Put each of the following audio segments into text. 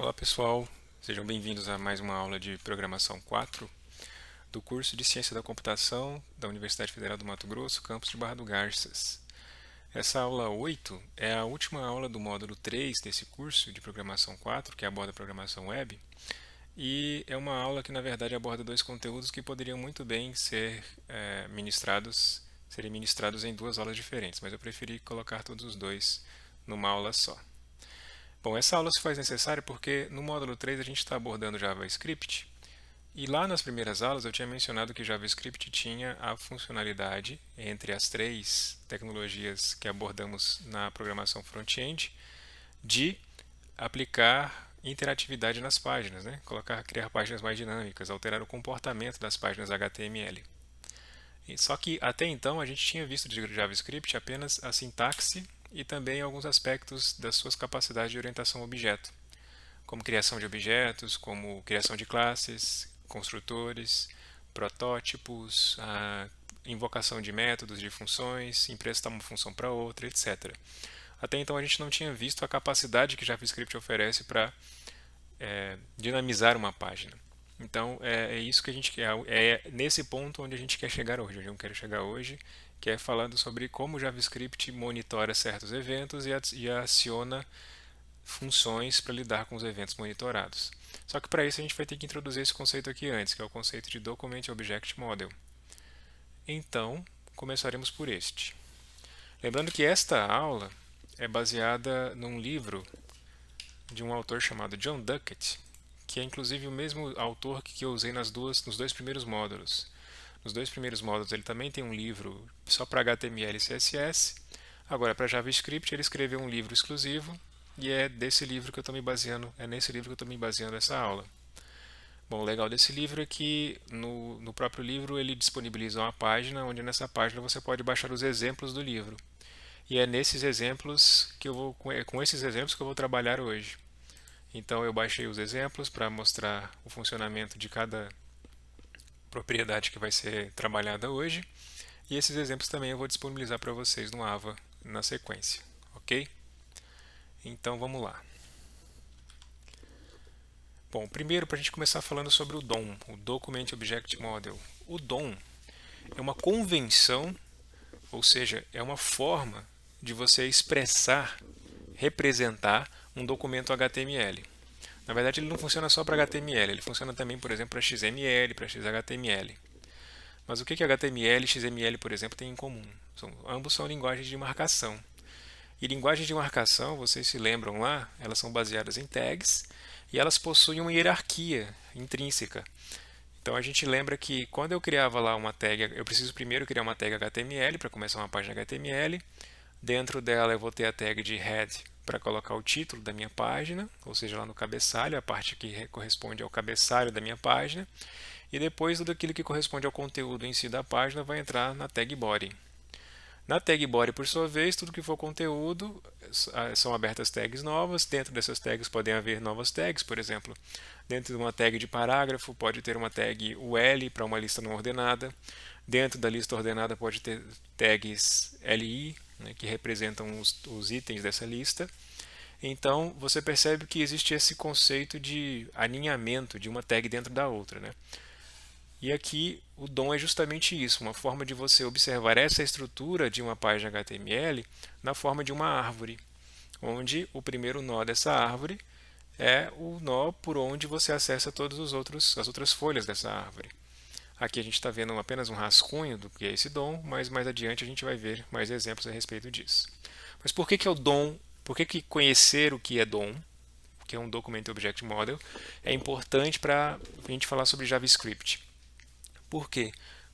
Olá pessoal, sejam bem-vindos a mais uma aula de Programação 4 do curso de Ciência da Computação da Universidade Federal do Mato Grosso, campus de Barra do Garças. Essa aula 8 é a última aula do módulo 3 desse curso de Programação 4, que aborda Programação Web, e é uma aula que na verdade aborda dois conteúdos que poderiam muito bem serem ministrados em duas aulas diferentes, mas eu preferi colocar todos os dois numa aula só. Bom, essa aula se faz necessária porque no módulo 3 a gente está abordando JavaScript e lá nas primeiras aulas eu tinha mencionado que JavaScript tinha a funcionalidade, entre as três tecnologias que abordamos na programação front-end, de aplicar interatividade nas páginas, né? Criar páginas mais dinâmicas, alterar o comportamento das páginas HTML. Só que até então a gente tinha visto de JavaScript apenas a sintaxe e também alguns aspectos das suas capacidades de orientação a objeto, como criação de objetos, como criação de classes, construtores, protótipos, a invocação de métodos, de funções, emprestar uma função para outra, etc. Até então a gente não tinha visto a capacidade que JavaScript oferece para dinamizar uma página. Então é isso que a gente quer, é nesse ponto onde a gente quer chegar hoje, onde eu quero chegar hoje, que é falando sobre como o JavaScript monitora certos eventos e aciona funções para lidar com os eventos monitorados. Só que para isso a gente vai ter que introduzir esse conceito aqui antes, que é o conceito de Document Object Model. Então, começaremos por este. Lembrando que esta aula é baseada num livro de um autor chamado John Duckett, que é inclusive o mesmo autor que eu usei nos dois primeiros módulos. Nos dois primeiros módulos ele também tem um livro só para HTML e CSS. Agora, para JavaScript, ele escreveu um livro exclusivo e é nesse livro que eu estou me baseando essa aula. Bom, o legal desse livro é que no próprio livro ele disponibiliza uma página onde nessa página você pode baixar os exemplos do livro. E é nesses exemplos com esses exemplos que eu vou trabalhar hoje. Então eu baixei os exemplos para mostrar o funcionamento de cada propriedade que vai ser trabalhada hoje. E esses exemplos também eu vou disponibilizar para vocês no AVA na sequência, ok? Então vamos lá. Bom, primeiro para a gente começar falando sobre o DOM, o Document Object Model. O DOM é uma convenção, ou seja, é uma forma de você expressar, representar um documento HTML. Na verdade, ele não funciona só para HTML, ele funciona também, por exemplo, para XML, para XHTML. Mas o que HTML e XML, por exemplo, têm em comum? Ambos são linguagens de marcação. E linguagens de marcação, vocês se lembram lá, elas são baseadas em tags e elas possuem uma hierarquia intrínseca. Então a gente lembra que quando eu criava lá uma tag, eu preciso primeiro criar uma tag HTML para começar uma página HTML. Dentro dela eu vou ter a tag de head para colocar o título da minha página, ou seja, lá no cabeçalho, a parte que corresponde ao cabeçalho da minha página. E depois tudo aquilo que corresponde ao conteúdo em si da página vai entrar na tag body. Na tag body, por sua vez, tudo que for conteúdo são abertas tags novas. Dentro dessas tags podem haver novas tags, por exemplo, dentro de uma tag de parágrafo pode ter uma tag UL para uma lista não ordenada. Dentro da lista ordenada pode ter tags LI, né, que representam os itens dessa lista. Então você percebe que existe esse conceito de aninhamento de uma tag dentro da outra, né? E aqui o DOM é justamente isso, uma forma de você observar essa estrutura de uma página HTML na forma de uma árvore, onde o primeiro nó dessa árvore é o nó por onde você acessa as outras folhas dessa árvore. Aqui a gente está vendo apenas um rascunho do que é esse DOM, mas mais adiante a gente vai ver mais exemplos a respeito disso. Mas por que é o DOM? Por que conhecer o que é DOM, que é um Document Object Model, é importante para a gente falar sobre JavaScript? Porque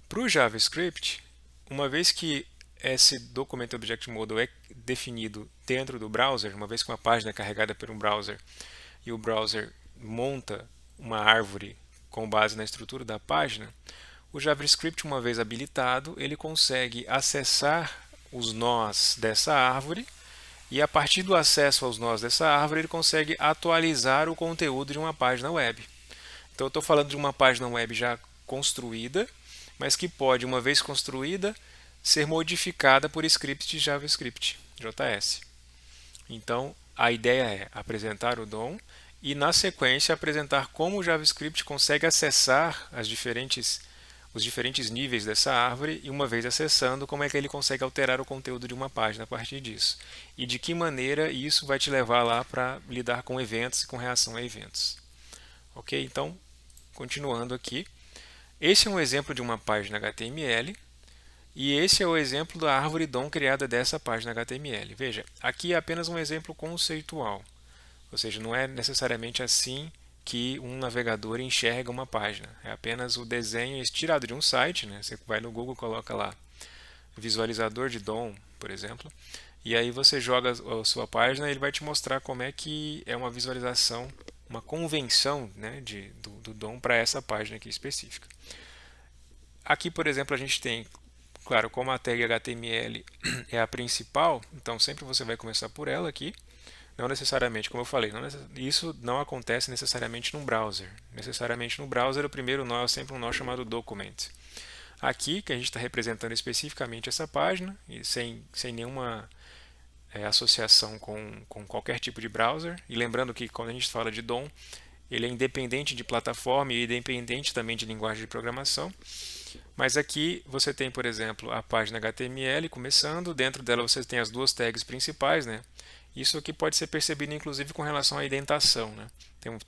para o JavaScript, uma vez que esse Document Object Model é definido dentro do browser, uma vez que uma página é carregada por um browser e o browser monta uma árvore com base na estrutura da página, o JavaScript, uma vez habilitado, ele consegue acessar os nós dessa árvore e a partir do acesso aos nós dessa árvore ele consegue atualizar o conteúdo de uma página web. Então eu estou falando de uma página web já construída, mas que pode, uma vez construída, ser modificada por scripts de JavaScript, JS. Então, a ideia é apresentar o DOM e na sequência apresentar como o JavaScript consegue acessar os diferentes níveis dessa árvore e uma vez acessando, como é que ele consegue alterar o conteúdo de uma página a partir disso. E de que maneira isso vai te levar lá para lidar com eventos e com reação a eventos. Ok? Então, continuando aqui. Esse é um exemplo de uma página HTML e esse é o exemplo da árvore DOM criada dessa página HTML. Veja, aqui é apenas um exemplo conceitual, ou seja, não é necessariamente assim que um navegador enxerga uma página. É apenas o desenho tirado de um site, né? Você vai no Google, coloca lá visualizador de DOM, por exemplo, e aí você joga a sua página e ele vai te mostrar como é que é uma visualização, uma convenção, né, do DOM para essa página aqui específica. Aqui, por exemplo, a gente tem, claro, como a tag HTML é a principal, então sempre você vai começar por ela aqui. Não necessariamente, como eu falei, isso não acontece necessariamente num browser. Necessariamente no browser, o primeiro nó é sempre um nó chamado document. Aqui, que a gente está representando especificamente essa página, e sem nenhuma associação com qualquer tipo de browser. E lembrando que quando a gente fala de DOM, ele é independente de plataforma e independente também de linguagem de programação. Mas aqui você tem, por exemplo, a página HTML começando, dentro dela você tem as duas tags principais, né? Isso aqui pode ser percebido inclusive com relação à indentação, né?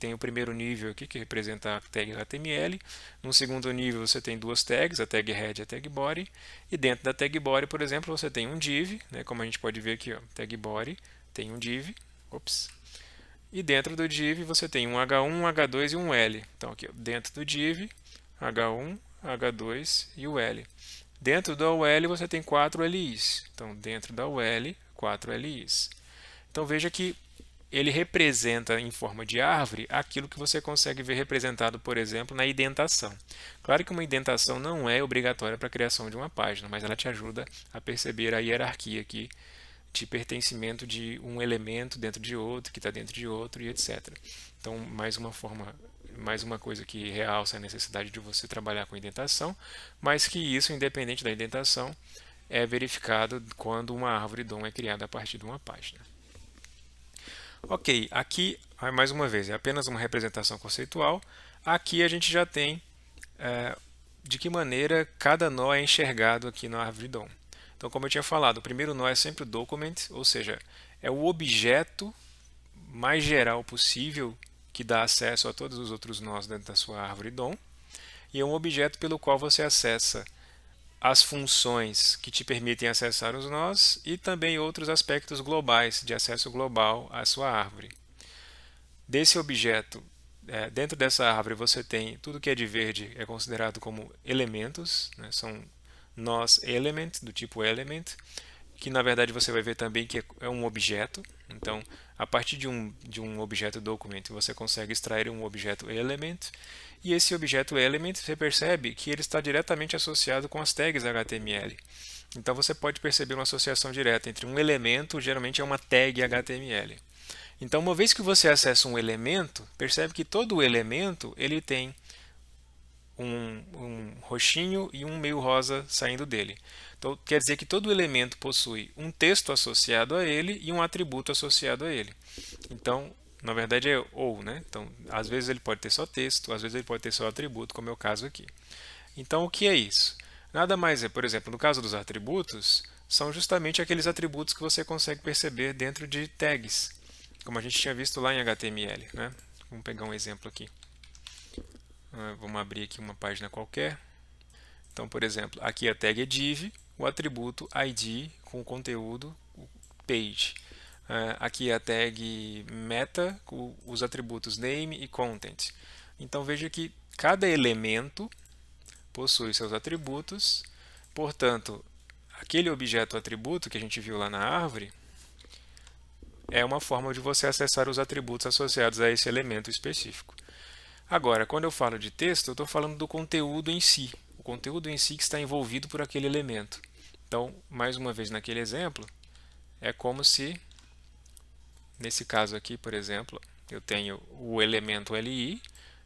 Tem o primeiro nível aqui que representa a tag HTML, no segundo nível você tem duas tags, a tag head e a tag body, e dentro da tag body, por exemplo, você tem um div, né? Como a gente pode ver aqui, ó, tag body tem um div, e dentro do div você tem um H1, um H2 e um L. Então aqui, ó, dentro do div, H1, H2 e o L. Dentro da UL você tem 4 LIs. Então, dentro da UL, 4 LIs. Então, veja que ele representa em forma de árvore aquilo que você consegue ver representado, por exemplo, na indentação. Claro que uma indentação não é obrigatória para a criação de uma página, mas ela te ajuda a perceber a hierarquia aqui de pertencimento de um elemento dentro de outro, que está dentro de outro e etc. Então, mais uma coisa que realça a necessidade de você trabalhar com indentação, mas que isso, independente da indentação, é verificado quando uma árvore DOM é criada a partir de uma página. Ok, aqui, mais uma vez, é apenas uma representação conceitual. Aqui a gente já tem de que maneira cada nó é enxergado aqui na árvore DOM. Então, como eu tinha falado, o primeiro nó é sempre o document, ou seja, é o objeto mais geral possível que dá acesso a todos os outros nós dentro da sua árvore DOM, e é um objeto pelo qual você acessa as funções que te permitem acessar os nós e também outros aspectos globais de acesso global à sua árvore. Desse objeto, dentro dessa árvore você tem tudo que é de verde é considerado como elementos, né? São nós element, do tipo element, que na verdade você vai ver também que é um objeto. Então, a partir de um objeto document, você consegue extrair um objeto element, e esse objeto element, você percebe que ele está diretamente associado com as tags HTML. Então, você pode perceber uma associação direta entre um elemento, geralmente é uma tag HTML. Então, uma vez que você acessa um elemento, percebe que todo elemento ele tem um roxinho e um meio rosa saindo dele. Então, quer dizer que todo elemento possui um texto associado a ele e um atributo associado a ele. Então, na verdade é ou, né? Então, às vezes ele pode ter só texto, às vezes ele pode ter só atributo, como é o caso aqui. Então, o que é isso? Nada mais é, por exemplo, no caso dos atributos, são justamente aqueles atributos que você consegue perceber dentro de tags, como a gente tinha visto lá em HTML, né? Vamos pegar um exemplo aqui. Vamos abrir aqui uma página qualquer. Então, por exemplo, aqui a tag é div, o atributo id com o conteúdo page. Aqui a tag meta com os atributos name e content. Então veja que cada elemento possui seus atributos, portanto, aquele objeto atributo que a gente viu lá na árvore é uma forma de você acessar os atributos associados a esse elemento específico. Agora, quando eu falo de texto, eu estou falando do conteúdo em si. O conteúdo em si que está envolvido por aquele elemento. Então, mais uma vez naquele exemplo, é como se, nesse caso aqui, por exemplo, eu tenho o elemento li,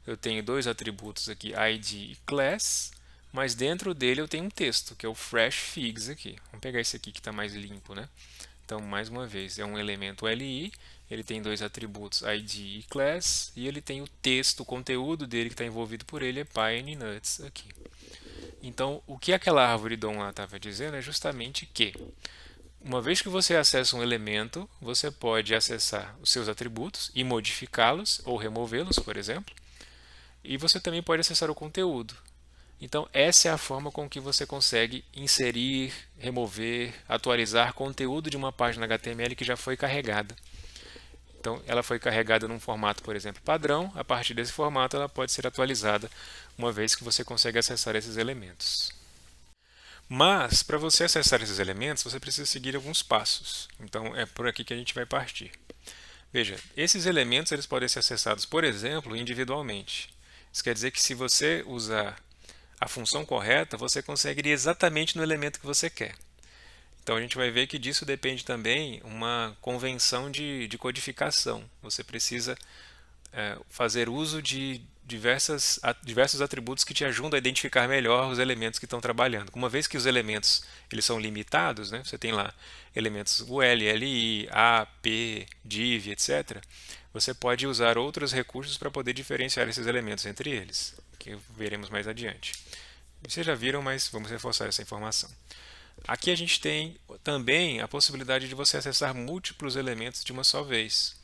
eu tenho dois atributos aqui, id e class, mas dentro dele eu tenho um texto, que é o fresh figs aqui. Vamos pegar esse aqui que está mais limpo, né? Então, mais uma vez, é um elemento li, ele tem dois atributos, ID e class, e ele tem o texto, o conteúdo dele que está envolvido por ele é pine nuts aqui. Então, o que aquela árvore DOM lá estava dizendo é justamente que, uma vez que você acessa um elemento, você pode acessar os seus atributos e modificá-los ou removê-los, por exemplo, e você também pode acessar o conteúdo. Então, essa é a forma com que você consegue inserir, remover, atualizar conteúdo de uma página HTML que já foi carregada. Então, ela foi carregada num formato, por exemplo, padrão. A partir desse formato, ela pode ser atualizada uma vez que você consegue acessar esses elementos. Mas, para você acessar esses elementos, você precisa seguir alguns passos. Então, é por aqui que a gente vai partir. Veja, esses elementos eles podem ser acessados, por exemplo, individualmente. Isso quer dizer que se você usar a função correta, você consegue ir exatamente no elemento que você quer. Então a gente vai ver que disso depende também uma convenção de codificação. Você precisa fazer uso de diversos atributos que te ajudam a identificar melhor os elementos que estão trabalhando. Uma vez que os elementos eles são limitados, né, você tem lá elementos UL, LI, A, P, div, etc. Você pode usar outros recursos para poder diferenciar esses elementos entre eles, que veremos mais adiante. Vocês já viram, mas vamos reforçar essa informação. Aqui a gente tem também a possibilidade de você acessar múltiplos elementos de uma só vez.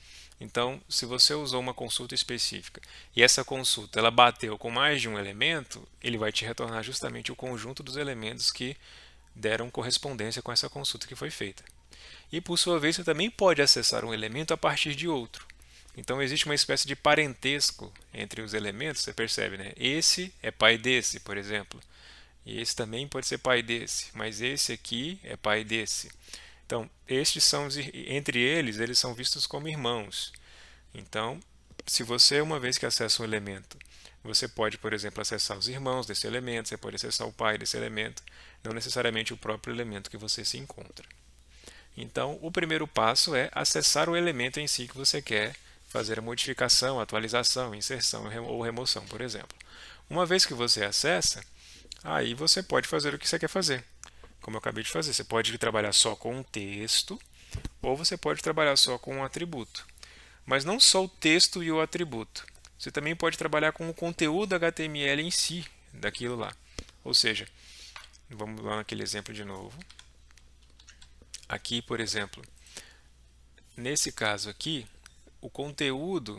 Então, se você usou uma consulta específica e essa consulta ela bateu com mais de um elemento, ele vai te retornar justamente o conjunto dos elementos que deram correspondência com essa consulta que foi feita. E por sua vez, você também pode acessar um elemento a partir de outro. Então existe uma espécie de parentesco entre os elementos, você percebe, né? Esse é pai desse, por exemplo. E esse também pode ser pai desse, mas esse aqui é pai desse. Então, estes são, entre eles são vistos como irmãos. Então, se você, uma vez que acessa um elemento, você pode, por exemplo, acessar os irmãos desse elemento, você pode acessar o pai desse elemento, não necessariamente o próprio elemento que você se encontra. Então, o primeiro passo é acessar o elemento em si que você quer fazer a modificação, atualização, inserção ou remoção, por exemplo. Uma vez que você acessa, aí você pode fazer o que você quer fazer. Como eu acabei de fazer, você pode trabalhar só com um texto ou você pode trabalhar só com um atributo. Mas não só o texto e o atributo. Você também pode trabalhar com o conteúdo HTML em si daquilo lá. Ou seja, vamos lá naquele exemplo de novo. Aqui, por exemplo, nesse caso aqui, o conteúdo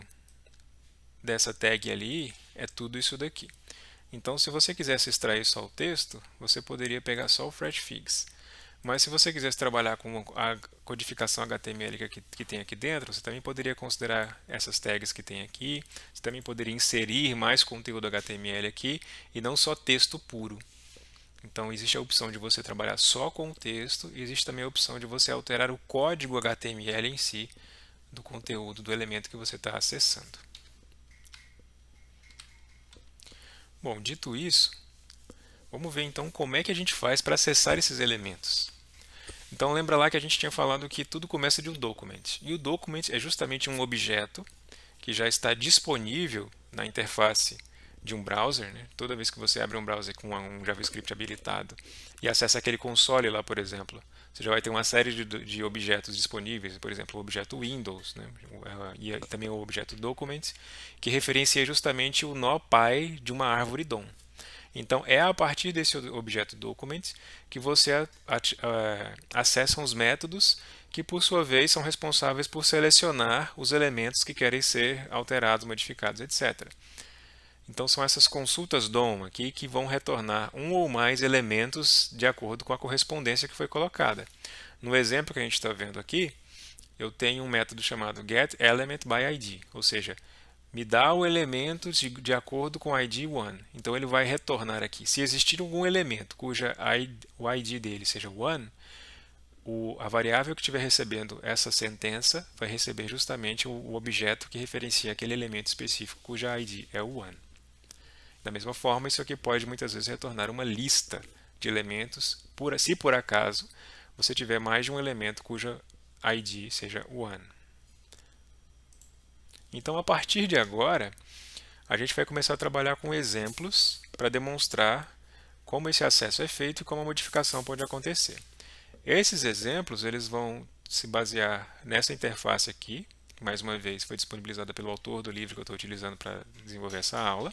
dessa tag ali é tudo isso daqui. Então, se você quisesse extrair só o texto, você poderia pegar só o FretFigs. Mas se você quisesse trabalhar com a codificação HTML que tem aqui dentro, você também poderia considerar essas tags que tem aqui. Você também poderia inserir mais conteúdo HTML aqui e não só texto puro. Então, existe a opção de você trabalhar só com o texto e existe também a opção de você alterar o código HTML em si do conteúdo do elemento que você está acessando. Bom, dito isso, vamos ver então como é que a gente faz para acessar esses elementos. Então lembra lá que a gente tinha falado que tudo começa de um document. E o document é justamente um objeto que já está disponível na interface de um browser, né? Toda vez que você abre um browser com um JavaScript habilitado e acessa aquele console lá, por exemplo, você já vai ter uma série de objetos disponíveis, por exemplo, o objeto Windows, né? E também o objeto Document, que referencia justamente o nó pai de uma árvore DOM. Então, é a partir desse objeto Document que você acessa os métodos que, por sua vez, são responsáveis por selecionar os elementos que querem ser alterados, modificados, etc. Então, são essas consultas DOM aqui que vão retornar um ou mais elementos de acordo com a correspondência que foi colocada. No exemplo que a gente está vendo aqui, eu tenho um método chamado getElementById, ou seja, me dá o elemento de acordo com o ID 1. Então ele vai retornar aqui. Se existir algum elemento o ID dele seja 1, a variável que estiver recebendo essa sentença vai receber justamente o objeto que referencia aquele elemento específico cuja ID é o 1. Da mesma forma, isso aqui pode muitas vezes retornar uma lista de elementos, se por acaso você tiver mais de um elemento cuja ID seja 1. Então, a partir de agora, a gente vai começar a trabalhar com exemplos para demonstrar como esse acesso é feito e como a modificação pode acontecer. Esses exemplos eles vão se basear nessa interface aqui, que mais uma vez foi disponibilizada pelo autor do livro que eu estou utilizando para desenvolver essa aula.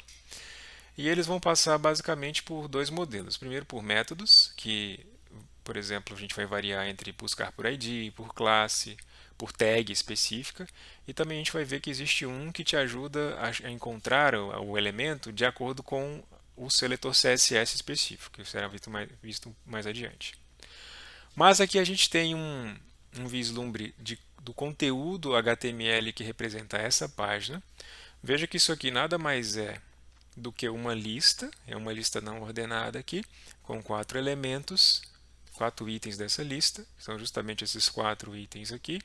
E eles vão passar basicamente por dois modelos. Primeiro por métodos, que, por exemplo, a gente vai variar entre buscar por ID, por classe, por tag específica, e também a gente vai ver que existe um que te ajuda a encontrar o elemento de acordo com o seletor CSS específico, que será visto mais adiante. Mas aqui a gente tem um vislumbre do conteúdo HTML que representa essa página. Veja que isso aqui nada mais é do que uma lista, é uma lista não ordenada aqui, com 4 elementos, 4 itens dessa lista, são justamente esses 4 itens aqui.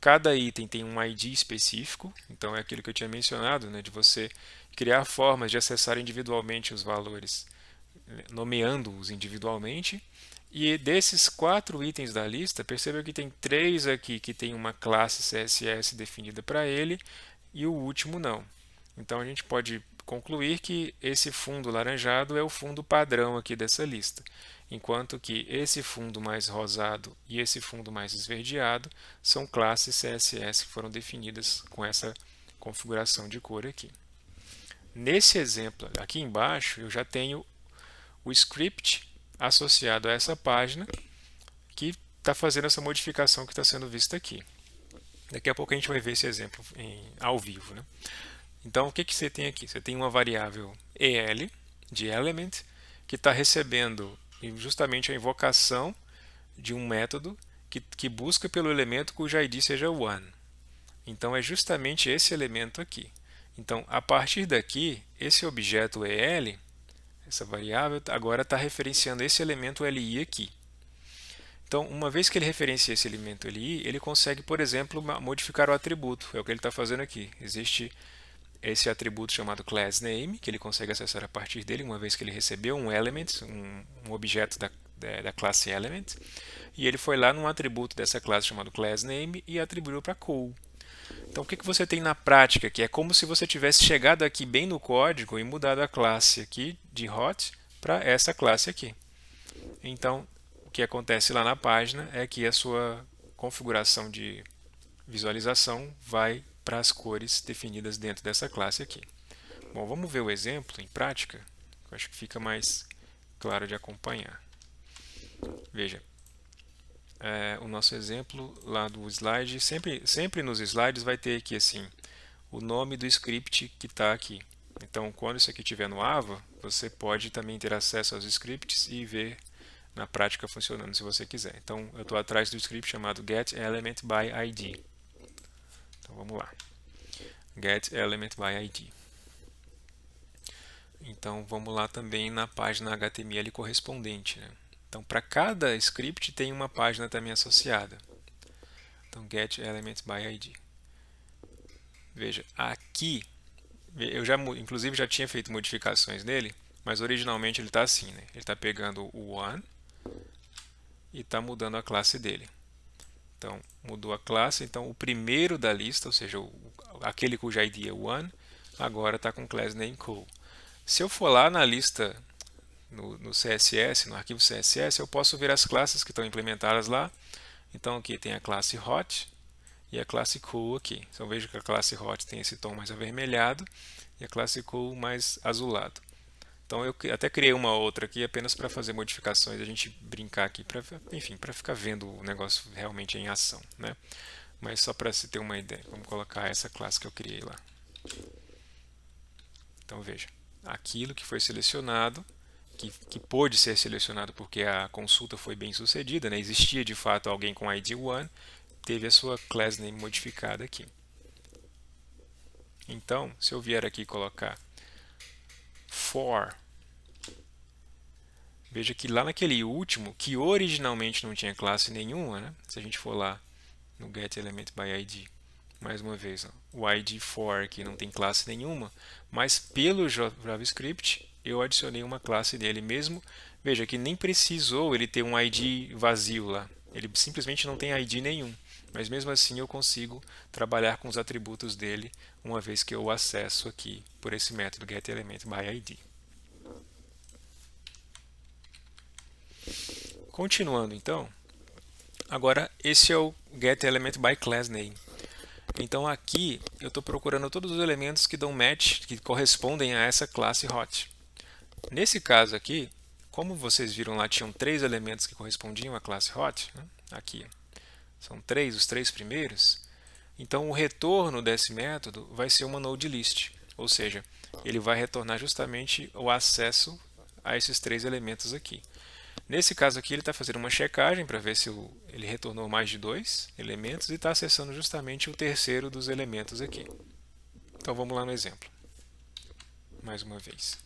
Cada item tem um ID específico, então é aquilo que eu tinha mencionado, né, de você criar formas de acessar individualmente os valores, nomeando-os individualmente. E desses 4 itens da lista, perceba que tem 3 aqui que tem uma classe CSS definida para ele e o último não. Então a gente pode concluir que esse fundo laranjado é o fundo padrão aqui dessa lista, enquanto que esse fundo mais rosado e esse fundo mais esverdeado são classes CSS que foram definidas com essa configuração de cor aqui. Nesse exemplo aqui embaixo eu já tenho o script associado a essa página que está fazendo essa modificação que está sendo vista aqui. Daqui a pouco a gente vai ver esse exemplo ao vivo, né? Então, o que você tem aqui? Você tem uma variável EL, de element, que está recebendo justamente a invocação de um método que busca pelo elemento cujo ID seja one. Então, é justamente esse elemento aqui. Então, a partir daqui, esse objeto EL, essa variável, agora está referenciando esse elemento LI aqui. Então, uma vez que ele referencia esse elemento LI, ele consegue, por exemplo, modificar o atributo. É o que ele está fazendo aqui. Existe esse atributo chamado className, que ele consegue acessar a partir dele, uma vez que ele recebeu um element, um objeto da classe element, e ele foi lá num atributo dessa classe chamado className e atribuiu para cool. Então, o que você tem na prática aqui? É como se você tivesse chegado aqui bem no código e mudado a classe aqui de hot para essa classe aqui. Então, o que acontece lá na página é que a sua configuração de visualização vai para as cores definidas dentro dessa classe aqui. Bom, vamos ver o exemplo em prática, que eu acho que fica mais claro de acompanhar. Veja, o nosso exemplo lá do slide, sempre nos slides vai ter aqui assim, o nome do script que está aqui. Então, quando isso aqui estiver no Ava, você pode também ter acesso aos scripts e ver na prática funcionando se você quiser. Então, eu estou atrás do script chamado getElementById. Então vamos lá. getElementById. Então vamos lá também na página HTML correspondente, né? Então para cada script tem uma página também associada. Então getElementById. Veja, aqui eu inclusive já tinha feito modificações nele, mas originalmente ele está assim, né? Ele está pegando o one e está mudando a classe dele. Então, mudou a classe, então o primeiro da lista, ou seja, aquele cujo ID é one, agora está com class name cool. Se eu for lá na lista, no CSS, no arquivo CSS, eu posso ver as classes que estão implementadas lá. Então aqui tem a classe hot e a classe cool aqui. Então veja que a classe hot tem esse tom mais avermelhado e a classe cool mais azulado. Então eu até criei uma outra aqui apenas para fazer modificações, a gente brincar aqui, enfim, para ficar vendo o negócio realmente em ação, né? Mas só para se ter uma ideia, vamos colocar essa classe que eu criei lá. Então veja, aquilo que foi selecionado, que pôde ser selecionado porque a consulta foi bem sucedida, né? Existia de fato alguém com ID 1, teve a sua class name modificada aqui. Então, se eu vier aqui e colocar for, veja que lá naquele último, que originalmente não tinha classe nenhuma, né? Se a gente for lá no getElementById, mais uma vez, ó, o ID for aqui não tem classe nenhuma, mas pelo JavaScript eu adicionei uma classe dele mesmo. Veja que nem precisou ele ter um ID vazio lá, ele simplesmente não tem ID nenhum, mas mesmo assim eu consigo trabalhar com os atributos dele uma vez que eu acesso aqui por esse método getElementById. Continuando então, agora esse é o getElementByClassName. Então aqui eu estou procurando todos os elementos que dão match, que correspondem a essa classe hot. Nesse caso aqui, como vocês viram lá, tinham 3 elementos que correspondiam à classe hot, né? Aqui são 3, os 3 primeiros. Então o retorno desse método vai ser uma node list, ou seja, ele vai retornar justamente o acesso a esses 3 elementos aqui. Nesse caso aqui, ele está fazendo uma checagem para ver se ele retornou mais de 2 elementos e está acessando justamente o terceiro dos elementos aqui. Então vamos lá no exemplo. Mais uma vez.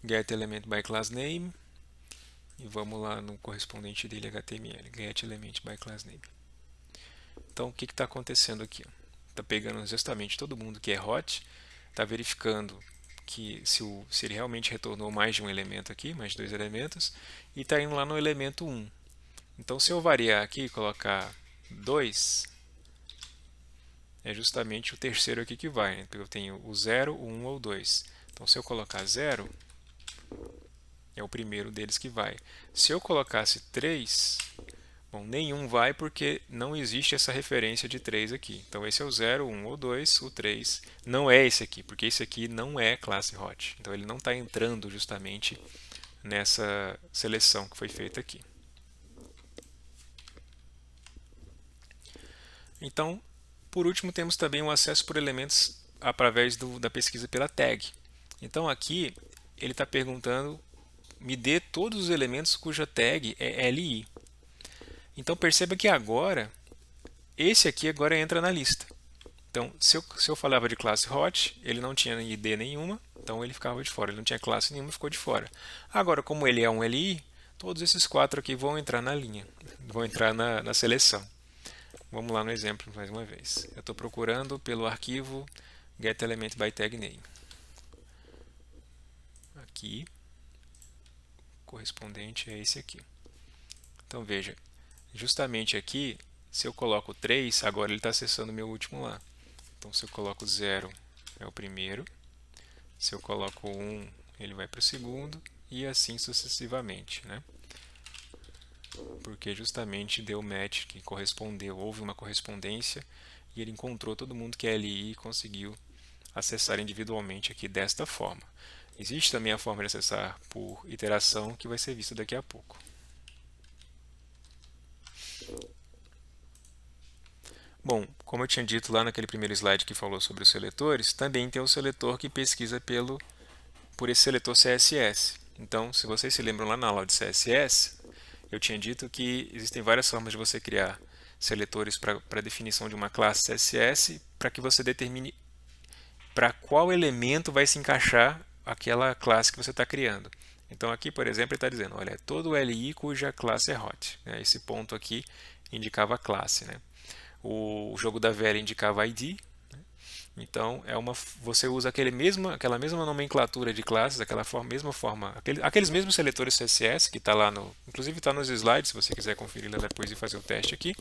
Get element by class name. E vamos lá no correspondente dele HTML. Get element by class name. Então o que está acontecendo aqui? Está pegando justamente todo mundo que é hot, está verificando que se ele realmente retornou mais de um elemento aqui, mais de 2 elementos, e está indo lá no elemento 1. Então, se eu variar aqui e colocar 2, é justamente o terceiro aqui que vai, né? Porque eu tenho o 0, o 1 ou o 2. Então, se eu colocar 0, é o primeiro deles que vai. Se eu colocasse 3, bom, nenhum vai porque não existe essa referência de 3 aqui. Então, esse é o 0, 1 ou 2, o 3 não é esse aqui, porque esse aqui não é classe hot. Então, ele não está entrando justamente nessa seleção que foi feita aqui. Então, por último, temos também o acesso por elementos através da pesquisa pela tag. Então, aqui, ele está perguntando, me dê todos os elementos cuja tag é LI. Então, perceba que agora, esse aqui agora entra na lista. Então, se eu falava de classe hot, ele não tinha ID nenhuma, então ele ficava de fora. Ele não tinha classe nenhuma, ficou de fora. Agora, como ele é um LI, todos esses 4 aqui vão entrar na linha, vão entrar na seleção. Vamos lá no exemplo mais uma vez. Eu estou procurando pelo arquivo getElementByTagName. Aqui, correspondente é esse aqui. Então veja, justamente aqui, se eu coloco 3, agora ele está acessando o meu último lá. Então se eu coloco 0, é o primeiro. Se eu coloco 1, ele vai para o segundo. E assim sucessivamente, né? Porque justamente deu match que correspondeu, houve uma correspondência e ele encontrou todo mundo que é LI e conseguiu acessar individualmente aqui desta forma. Existe também a forma de acessar por iteração que vai ser vista daqui a pouco. Bom, como eu tinha dito lá naquele primeiro slide que falou sobre os seletores, também tem o seletor que pesquisa por esse seletor CSS. Então, se vocês se lembram lá na aula de CSS, eu tinha dito que existem várias formas de você criar seletores para a definição de uma classe CSS para que você determine para qual elemento vai se encaixar aquela classe que você está criando. Então aqui, por exemplo, ele está dizendo, olha, é todo LI cuja classe é hot. Esse ponto aqui indicava a classe, né? O jogo da velha indicava ID. Então, você usa aquela mesma nomenclatura de classes, mesma forma, aqueles mesmos seletores CSS que está lá inclusive está nos slides, se você quiser conferir lá depois e fazer o teste aqui.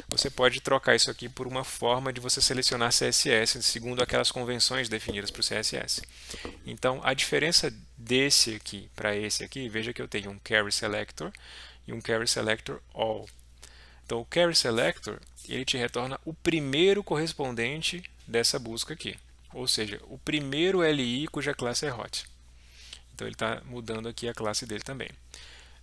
Você pode trocar isso aqui por uma forma de você selecionar CSS segundo aquelas convenções definidas para o CSS. Então, a diferença desse aqui para esse aqui, veja que eu tenho um carry selector e um carry selector all. Então, o carry selector, ele te retorna o primeiro correspondente dessa busca aqui. Ou seja, o primeiro LI cuja classe é hot. Então, ele está mudando aqui a classe dele também.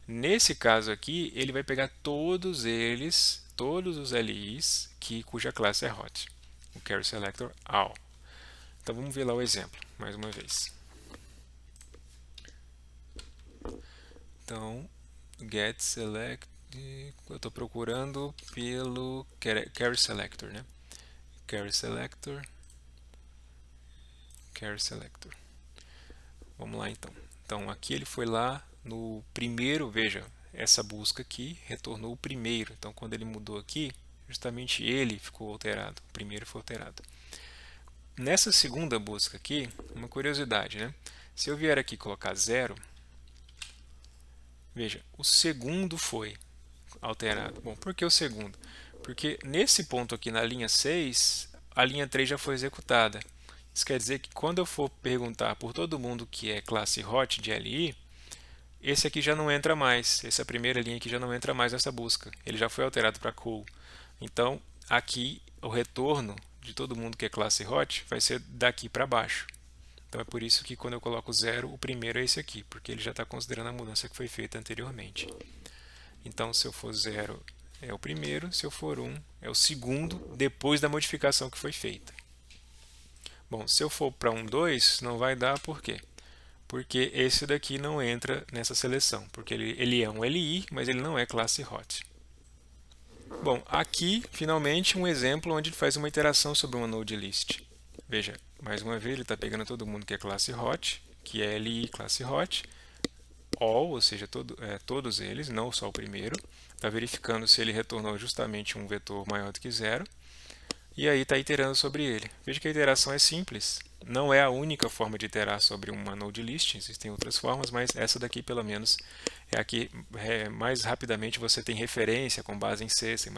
Nesse caso aqui, ele vai pegar todos os LIs cuja classe é hot. O carry selector all. Então, vamos ver lá o exemplo, mais uma vez. Então, get select, eu estou procurando pelo carry selector, né? Carry selector. Vamos lá então. Então, aqui ele foi lá no primeiro, veja, essa busca aqui retornou o primeiro. Então, quando ele mudou aqui, justamente ele ficou alterado. O primeiro foi alterado. Nessa segunda busca aqui, uma curiosidade, né? Se eu vier aqui colocar 0, veja, o segundo foi alterado. Bom, por que o segundo? Porque nesse ponto aqui na linha 6, a linha 3 já foi executada. Isso quer dizer que quando eu for perguntar por todo mundo que é classe hot de LI, esse aqui já não entra mais. Essa primeira linha aqui já não entra mais nessa busca. Ele já foi alterado para cool. Então, aqui o retorno de todo mundo que é classe hot vai ser daqui para baixo. Então é por isso que quando eu coloco 0, o primeiro é esse aqui, porque ele já está considerando a mudança que foi feita anteriormente. Então, se eu for 0, é o primeiro, se eu for 1, é o segundo, depois da modificação que foi feita. Bom, se eu for para 1, 2, não vai dar, por quê? Porque esse daqui não entra nessa seleção, porque ele é um LI, mas ele não é classe hot. Bom, aqui, finalmente, um exemplo onde ele faz uma iteração sobre uma node list. Veja, mais uma vez, ele está pegando todo mundo que é classe hot, que é LI classe hot, all, ou seja, todos eles, não só o primeiro. Está verificando se ele retornou justamente um vetor maior do que 0. E aí está iterando sobre ele. Veja que a iteração é simples. Não é a única forma de iterar sobre uma node list, existem outras formas, mas essa daqui pelo menos é a que mais rapidamente você tem referência com base em C, C++.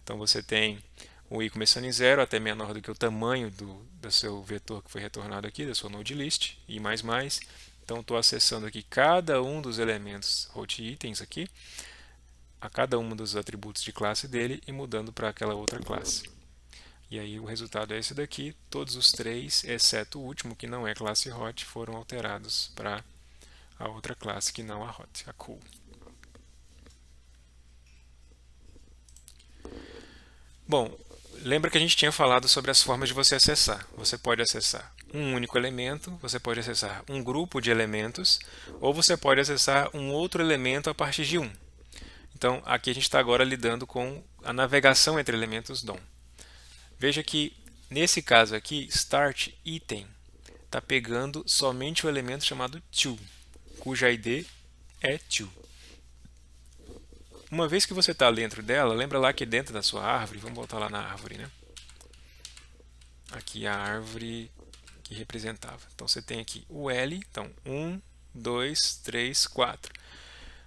Então você tem o i começando em 0 até menor do que o tamanho do seu vetor que foi retornado aqui, da sua node list, i++. Então estou acessando aqui cada um dos elementos hot itens aqui, a cada um dos atributos de classe dele e mudando para aquela outra classe. E aí o resultado é esse daqui, todos os três, exceto o último, que não é classe hot, foram alterados para a outra classe que não a hot, a cool. Bom, lembra que a gente tinha falado sobre as formas de você acessar. Você pode acessar um único elemento, você pode acessar um grupo de elementos, ou você pode acessar um outro elemento a partir de um. Então, aqui a gente está agora lidando com a navegação entre elementos DOM. Veja que, nesse caso aqui, start item está pegando somente o elemento chamado to, cuja ID é to. Uma vez que você está dentro dela, lembra lá que dentro da sua árvore, vamos voltar lá na árvore, né? Aqui a árvore que representava. Então você tem aqui o L, então 1, 2, 3, 4.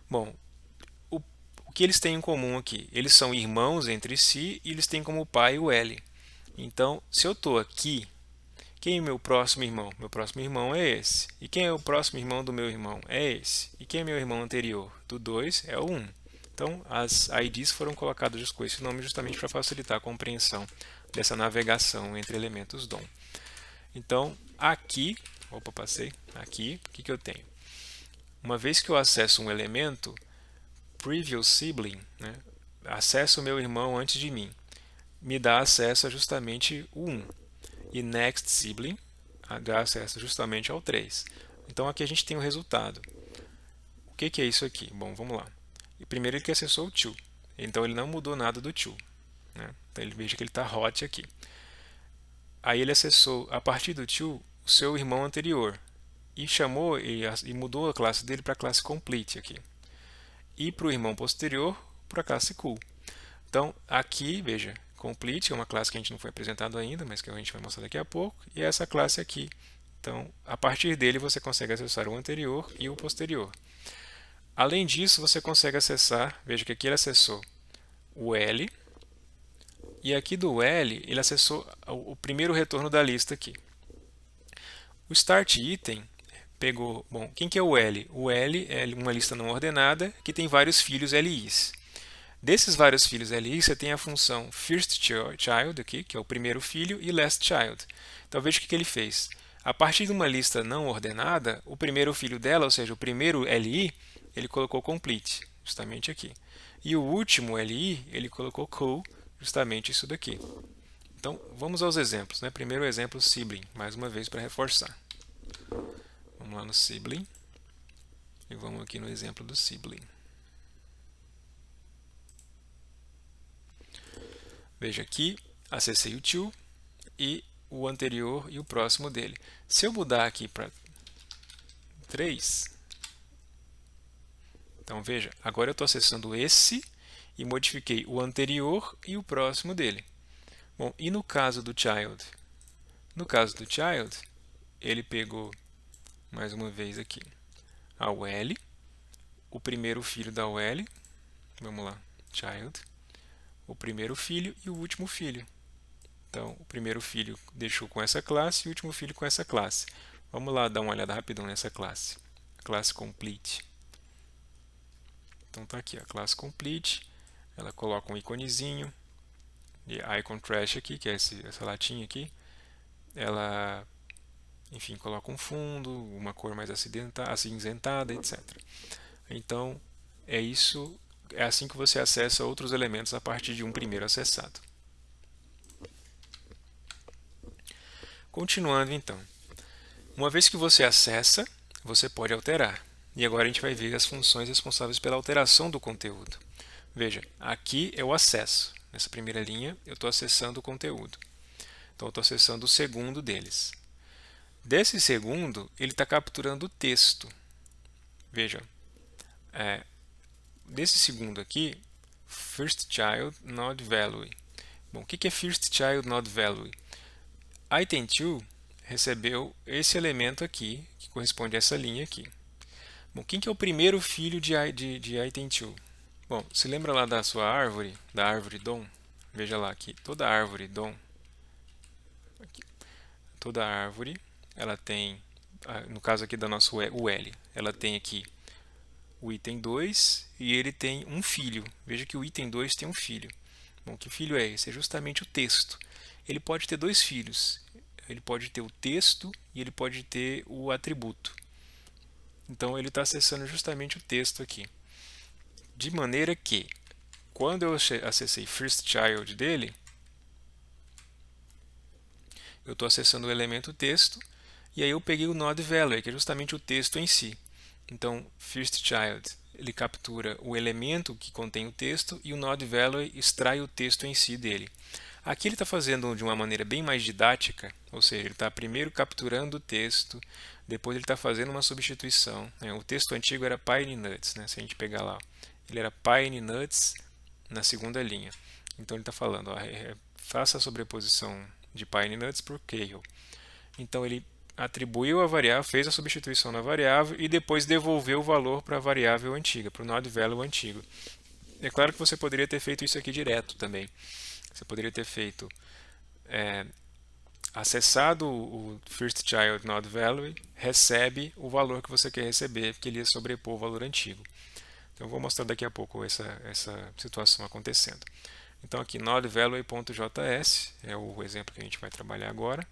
Bom, o que eles têm em comum aqui? Eles são irmãos entre si e eles têm como pai o L. Então, se eu estou aqui, quem é meu próximo irmão? Meu próximo irmão é esse. E quem é o próximo irmão do meu irmão? É esse. E quem é meu irmão anterior? Do 2 é o 1. Então, as IDs foram colocadas com esse nome justamente para facilitar a compreensão dessa navegação entre elementos DOM. Então, aqui, passei, aqui, o que eu tenho? Uma vez que eu acesso um elemento, previous sibling, né, acesso o meu irmão antes de mim, me dá acesso a justamente o 1. E next sibling dá acesso justamente ao 3. Então aqui a gente tem o resultado. O que é isso aqui? Bom, vamos lá. Primeiro ele que acessou o to. Então ele não mudou nada do to. Né? Então ele veja que ele está hot aqui. Aí ele acessou a partir do to o seu irmão anterior. E chamou e mudou a classe dele para a classe complete aqui. E para o irmão posterior, para a classe cool. Então aqui, veja, complete é uma classe que a gente não foi apresentado ainda, mas que a gente vai mostrar daqui a pouco. E essa classe aqui. Então, a partir dele você consegue acessar o anterior e o posterior. Além disso, você consegue acessar, veja que aqui ele acessou o L, e aqui do L ele acessou o primeiro retorno da lista aqui. O start item pegou, bom, quem que é o L? O L é uma lista não ordenada que tem vários filhos LIs. Desses vários filhos LI, você tem a função first child aqui, que é o primeiro filho, e last child. Então veja o que ele fez. A partir de uma lista não ordenada, o primeiro filho dela, ou seja, o primeiro LI, ele colocou complete, justamente aqui. E o último LI, ele colocou cool, justamente isso daqui. Então vamos aos exemplos. Né? Primeiro o exemplo sibling, mais uma vez para reforçar. Vamos lá no sibling e vamos aqui no exemplo do sibling. Veja aqui, acessei o to e o anterior e o próximo dele. Se eu mudar aqui para 3, então veja, agora eu estou acessando esse e modifiquei o anterior e o próximo dele. Bom, e no caso do child? No caso do child, ele pegou, mais uma vez aqui, a UL, o primeiro filho da UL, vamos lá, child, o primeiro filho e o último filho. Então, o primeiro filho deixou com essa classe e o último filho com essa classe. Vamos lá dar uma olhada rapidão nessa classe. A classe complete. Então, está aqui a classe complete. ela coloca um iconezinho, de icon trash aqui, que é essa latinha aqui. Ela, enfim, coloca um fundo, uma cor mais acinzentada, etc. Então, é assim que você acessa outros elementos a partir de um primeiro acessado. Continuando então. Uma vez que você acessa, você pode alterar. E agora a gente vai ver as funções responsáveis pela alteração do conteúdo. Veja, aqui é o acesso. Nessa primeira linha, eu estou acessando o conteúdo. Então, eu estou acessando o segundo deles. Desse segundo, ele está capturando o texto. Veja, desse segundo aqui, first child not value. Bom, o que é first child not value? Item2 recebeu esse elemento aqui, que corresponde a essa linha aqui. Bom, quem que é o primeiro filho de Item2? Bom, se lembra lá da sua árvore, da árvore DOM? Veja lá aqui, toda árvore DOM, toda árvore, ela tem, no caso aqui da nossa UL, ela tem aqui o item 2 e ele tem um filho. Veja que o item 2 tem um filho. Bom, que filho é esse? É justamente o texto. Ele pode ter dois filhos. Ele pode ter o texto e ele pode ter o atributo. Então, ele está acessando justamente o texto aqui. De maneira que, quando eu acessei first child dele, eu estou acessando o elemento texto e aí eu peguei o node value, que é justamente o texto em si. Então, first child, ele captura o elemento que contém o texto e o node value extrai o texto em si dele. Aqui ele está fazendo de uma maneira bem mais didática, ou seja, ele está primeiro capturando o texto, depois ele está fazendo uma substituição. O texto antigo era Pine Nuts, né? Se a gente pegar lá, ele era Pine Nuts na segunda linha. Então ele está falando, faça a sobreposição de Pine Nuts por Kale. Então ele atribuiu a variável, fez a substituição na variável e depois devolveu o valor para a variável antiga, para o node value antigo. É claro que você poderia ter feito isso aqui direto também. Você poderia ter feito acessado o first child node value, recebe o valor que você quer receber, porque ele ia sobrepor o valor antigo. Então eu vou mostrar daqui a pouco essa situação acontecendo. Então aqui node value.js é o exemplo que a gente vai trabalhar agora.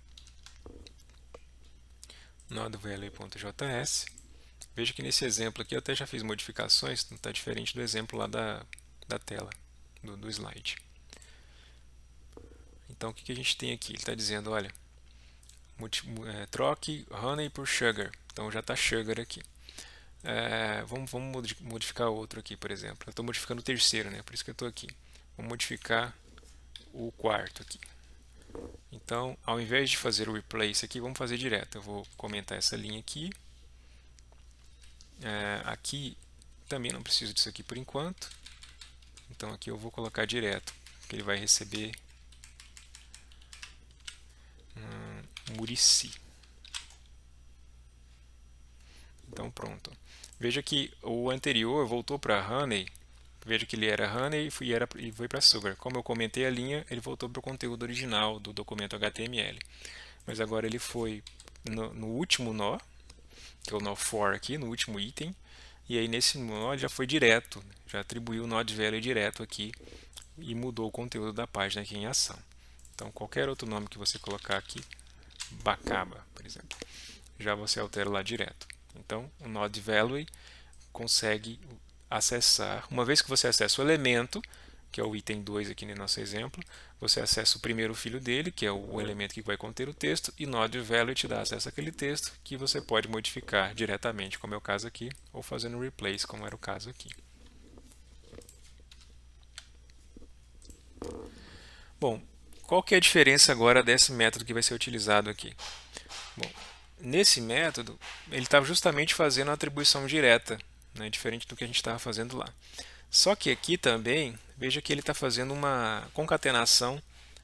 Node value.js. Veja que nesse exemplo aqui eu até já fiz modificações, não está diferente do exemplo lá da tela, do slide. Então o que a gente tem aqui? Ele está dizendo, olha, troque honey por sugar. Então já está sugar aqui. Vamos modificar outro aqui, por exemplo. Eu estou modificando o terceiro, né? Por isso que eu estou aqui. Vamos modificar o quarto aqui. Então, ao invés de fazer o replace aqui, vamos fazer direto. Eu vou comentar essa linha aqui. Aqui também não preciso disso aqui por enquanto. Então aqui eu vou colocar direto, que ele vai receber Murici. Então pronto. Veja que o anterior voltou para Honey. Veja que ele era Honey e foi para Sugar. Como eu comentei a linha, ele voltou para o conteúdo original do documento HTML. Mas agora ele foi no último nó, que é o nó for aqui, no último item. E aí nesse nó ele já foi direto, já atribuiu o node value direto aqui e mudou o conteúdo da página aqui em ação. Então qualquer outro nome que você colocar aqui, Bacaba, por exemplo, já você altera lá direto. Então o node value consegue acessar, uma vez que você acessa o elemento, que é o item 2 aqui no nosso exemplo, você acessa o primeiro filho dele, que é o elemento que vai conter o texto, e node value te dá acesso àquele texto que você pode modificar diretamente, como é o caso aqui, ou fazendo replace, como era o caso aqui. Bom, qual que é a diferença agora desse método que vai ser utilizado aqui? Bom, nesse método, ele está justamente fazendo a atribuição direta, né, diferente do que a gente estava fazendo lá. Só que aqui também, veja que ele está fazendo uma concatenação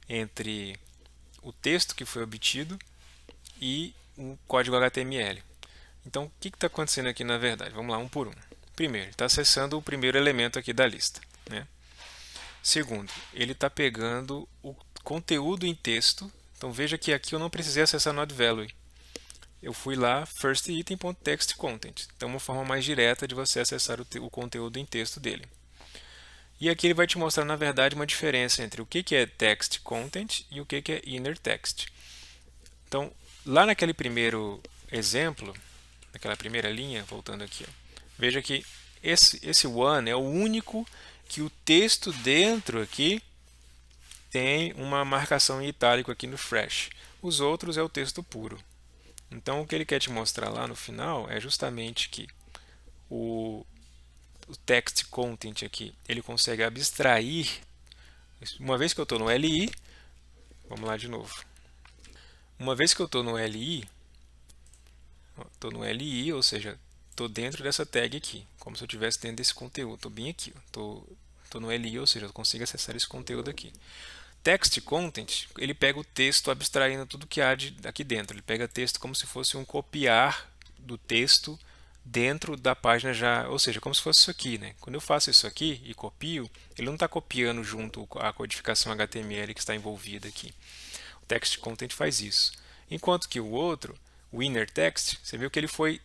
entre o texto que foi obtido e o código HTML. Então, o que está acontecendo aqui na verdade? Vamos lá, um por um. Primeiro, ele está acessando o primeiro elemento aqui da lista, né? Segundo, ele está pegando o conteúdo em texto. Então, veja que aqui eu não precisei acessar node value. Eu fui lá, first item.textContent. Então, uma forma mais direta de você acessar o conteúdo em texto dele. E aqui ele vai te mostrar, na verdade, uma diferença entre o que é text content e o que é inner text. Então, lá naquele primeiro exemplo, naquela primeira linha, voltando aqui, ó, veja que esse one é o único que o texto dentro aqui tem uma marcação em itálico aqui no fresh. Os outros é o texto puro. Então, o que ele quer te mostrar lá no final é justamente que o text content aqui, ele consegue abstrair. Uma vez que eu estou no LI, vamos lá de novo. Uma vez que eu estou no LI, ou seja, estou dentro dessa tag aqui, como se eu estivesse dentro desse conteúdo. Estou bem aqui, estou no LI, ou seja, eu consigo acessar esse conteúdo aqui. Text content, ele pega o texto abstraindo tudo que há aqui dentro. Ele pega texto como se fosse um copiar do texto dentro da página já, ou seja, como se fosse isso aqui, né? Quando eu faço isso aqui e copio, ele não está copiando junto a codificação HTML que está envolvida aqui. O text content faz isso. Enquanto que o outro, o inner text, você viu que ele foi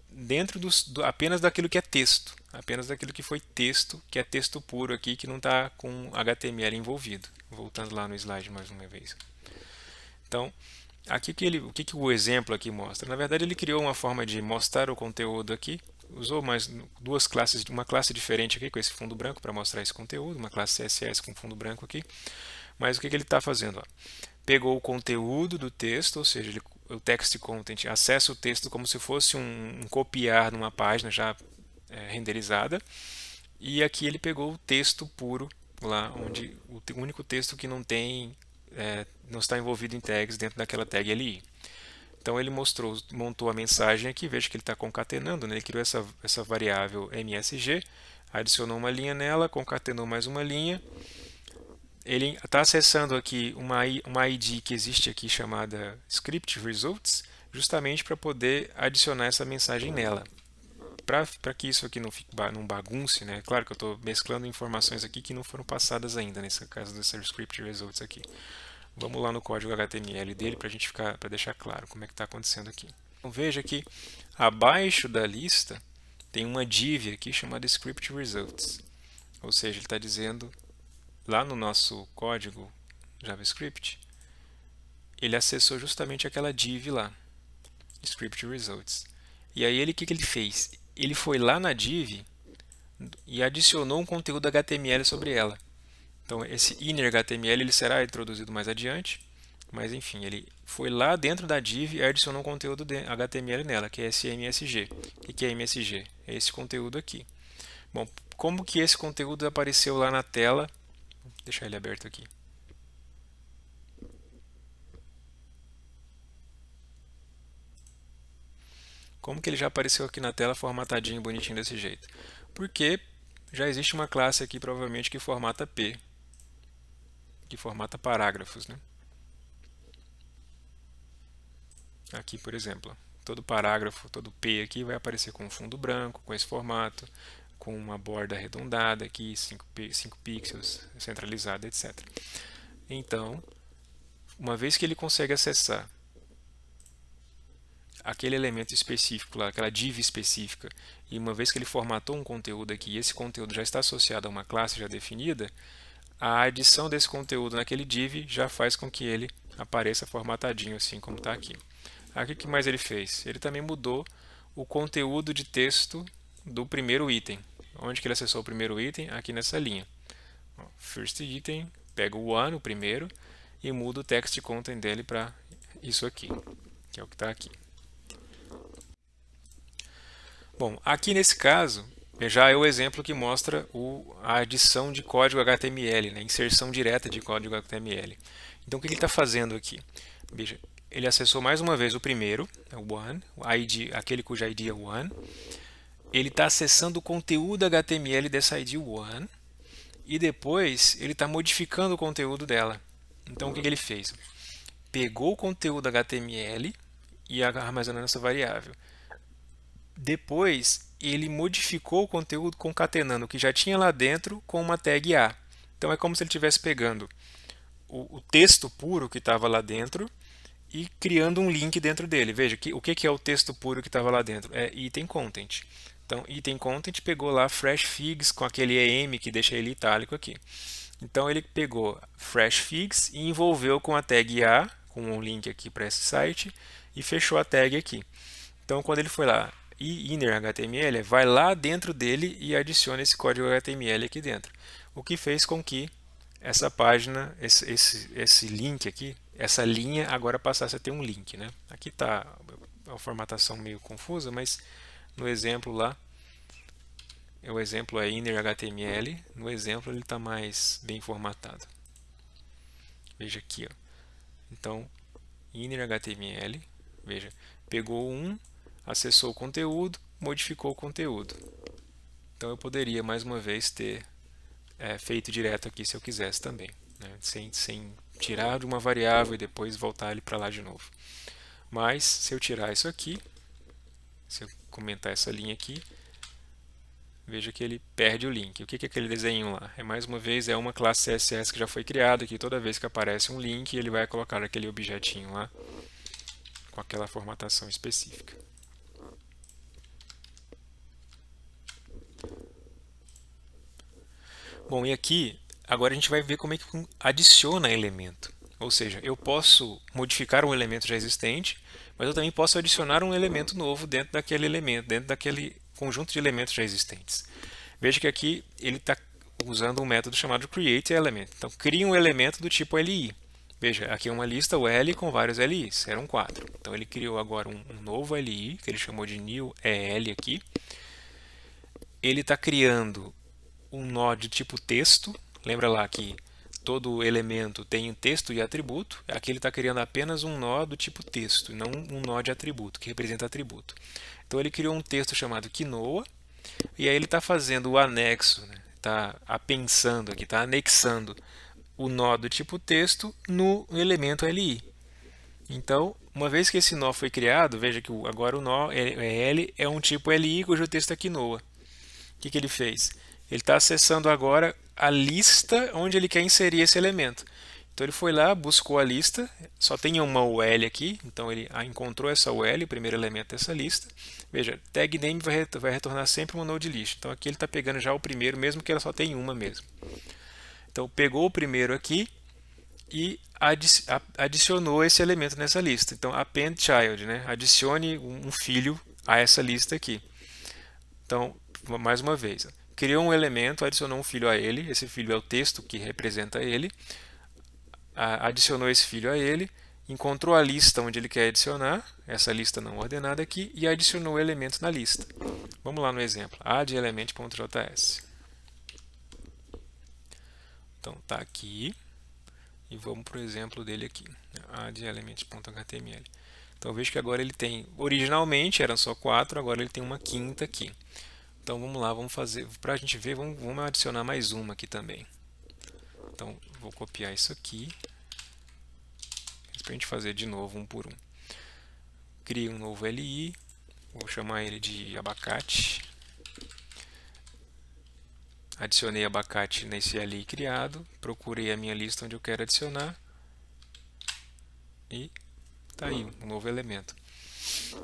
dentro apenas daquilo que é texto, apenas daquilo que foi texto, que é texto puro aqui, que não está com HTML envolvido. Voltando lá no slide mais uma vez. Então, aqui o que o exemplo aqui mostra? Na verdade, ele criou uma forma de mostrar o conteúdo aqui, usou mais duas classes, uma classe diferente aqui com esse fundo branco para mostrar esse conteúdo, uma classe CSS com fundo branco aqui. Mas o que ele está fazendo? Ó? Pegou o conteúdo do texto, ou seja, o text content acessa o texto como se fosse um copiar numa página já renderizada, e aqui ele pegou o texto puro lá, onde o único texto que não está envolvido em tags dentro daquela tag LI. Então ele montou a mensagem aqui, veja que ele está concatenando, né? Ele criou essa variável MSG, adicionou uma linha nela, concatenou mais uma linha. Ele está acessando aqui uma ID que existe aqui chamada script results, justamente para poder adicionar essa mensagem nela. Para que isso aqui não bagunce, né? Claro que eu estou mesclando informações aqui que não foram passadas ainda, nesse caso desse script results aqui. Vamos lá no código HTML dele para deixar claro como é que está acontecendo aqui. Então, veja que abaixo da lista tem uma div aqui chamada script results, ou seja, ele está dizendo lá no nosso código JavaScript, ele acessou justamente aquela div lá, script results. E aí o que ele fez? Ele foi lá na div e adicionou um conteúdo HTML sobre ela. Então esse inner HTML ele será introduzido mais adiante, mas enfim, ele foi lá dentro da div e adicionou um conteúdo HTML nela, que é esse MSG. O que é MSG? É esse conteúdo aqui. Bom, como que esse conteúdo apareceu lá na tela? Vou deixar ele aberto aqui. Como que ele já apareceu aqui na tela formatadinho, bonitinho desse jeito? Porque já existe uma classe aqui, provavelmente, que formata P, que formata parágrafos, né? Aqui, por exemplo, todo parágrafo, todo P aqui vai aparecer com um fundo branco, com esse formato, com uma borda arredondada aqui, 5 pixels, centralizada, etc. Então, uma vez que ele consegue acessar aquele elemento específico lá, aquela div específica, e uma vez que ele formatou um conteúdo aqui, e esse conteúdo já está associado a uma classe já definida, a adição desse conteúdo naquele div já faz com que ele apareça formatadinho assim como está aqui. Aqui o que mais ele fez? Ele também mudou o conteúdo de texto do primeiro item. Onde que ele acessou o primeiro item? Aqui nessa linha. First item, pega o one, o primeiro, e muda o text content dele para isso aqui, que é o que está aqui. Bom, aqui nesse caso, já é o exemplo que mostra a adição de código HTML, né? Inserção direta de código HTML. Então, o que ele está fazendo aqui? Veja, ele acessou mais uma vez o primeiro, o one, o ID, aquele cuja ID é one. Ele está acessando o conteúdo HTML dessa ID one e depois ele está modificando o conteúdo dela. Então, o que ele fez? Pegou o conteúdo HTML e armazenou nessa variável. Depois, ele modificou o conteúdo concatenando o que já tinha lá dentro com uma tag A. Então, é como se ele estivesse pegando o texto puro que estava lá dentro e criando um link dentro dele. Veja, o que é o texto puro que estava lá dentro? É item content. Então, item content pegou lá fresh figs com aquele EM que deixa ele itálico aqui. Então, ele pegou fresh figs e envolveu com a tag A, com um link aqui para esse site, e fechou a tag aqui. Então, quando ele foi lá e inner HTML, vai lá dentro dele e adiciona esse código HTML aqui dentro. O que fez com que essa página, esse link aqui, essa linha agora passasse a ter um link, né? Aqui está a formatação meio confusa, mas no exemplo lá, o exemplo é inner HTML, no exemplo ele está mais bem formatado. Veja aqui, ó. Então, inner HTML, veja, pegou um, acessou o conteúdo, modificou o conteúdo. Então eu poderia mais uma vez ter feito direto aqui se eu quisesse também, né? sem tirar de uma variável e depois voltar ele para lá de novo. Mas se eu tirar isso aqui, se eu comentar essa linha aqui, veja que ele perde o link. O que é aquele desenho lá? Mais uma vez, é uma classe CSS que já foi criada, que toda vez que aparece um link, ele vai colocar aquele objetinho lá com aquela formatação específica. Bom, e aqui, agora a gente vai ver como é que adiciona elemento. Ou seja, eu posso modificar um elemento já existente, mas eu também posso adicionar um elemento novo dentro daquele elemento, dentro daquele conjunto de elementos já existentes. Veja que aqui ele está usando um método chamado createElement. Então, cria um elemento do tipo LI. Veja, aqui é uma lista, o L, com vários LIs, eram 4. Então, ele criou agora um novo LI, que ele chamou de new EL aqui. Ele está criando um nó de tipo texto. Lembra lá que todo elemento tem um texto e atributo. Aqui ele está criando apenas um nó do tipo texto, e não um nó de atributo, que representa atributo. Então ele criou um texto chamado quinoa, e aí ele está fazendo o anexo, né? Está apensando aqui, está anexando o nó do tipo texto no elemento LI. Então, uma vez que esse nó foi criado, veja que agora o nó L é um tipo LI cujo texto é quinoa. O que ele fez? Ele está acessando agora a lista onde ele quer inserir esse elemento. Então ele foi lá, buscou a lista, só tem uma UL aqui, então ele encontrou essa UL, o primeiro elemento dessa lista. Veja, tag name vai retornar sempre uma node list. Então aqui ele está pegando já o primeiro, mesmo que ela só tenha uma mesmo. Então pegou o primeiro aqui e adicionou esse elemento nessa lista. Então append child, né? Adicione um filho a essa lista aqui. Então, mais uma vez, criou um elemento, adicionou um filho a ele, esse filho é o texto que representa ele, adicionou esse filho a ele, encontrou a lista onde ele quer adicionar, essa lista não ordenada aqui, e adicionou o elemento na lista. Vamos lá no exemplo, addElement.js. Então, está aqui, e vamos para o exemplo dele aqui, addElement.html. Então, vejo que agora ele tem, originalmente eram só 4, agora ele tem uma quinta aqui. Então vamos lá, vamos fazer, para a gente ver, vamos adicionar mais uma aqui também. Então vou copiar isso aqui, para a gente fazer de novo um por um. Crio um novo LI, vou chamar ele de abacate. Adicionei abacate nesse LI criado, procurei a minha lista onde eu quero adicionar e está aí um novo elemento.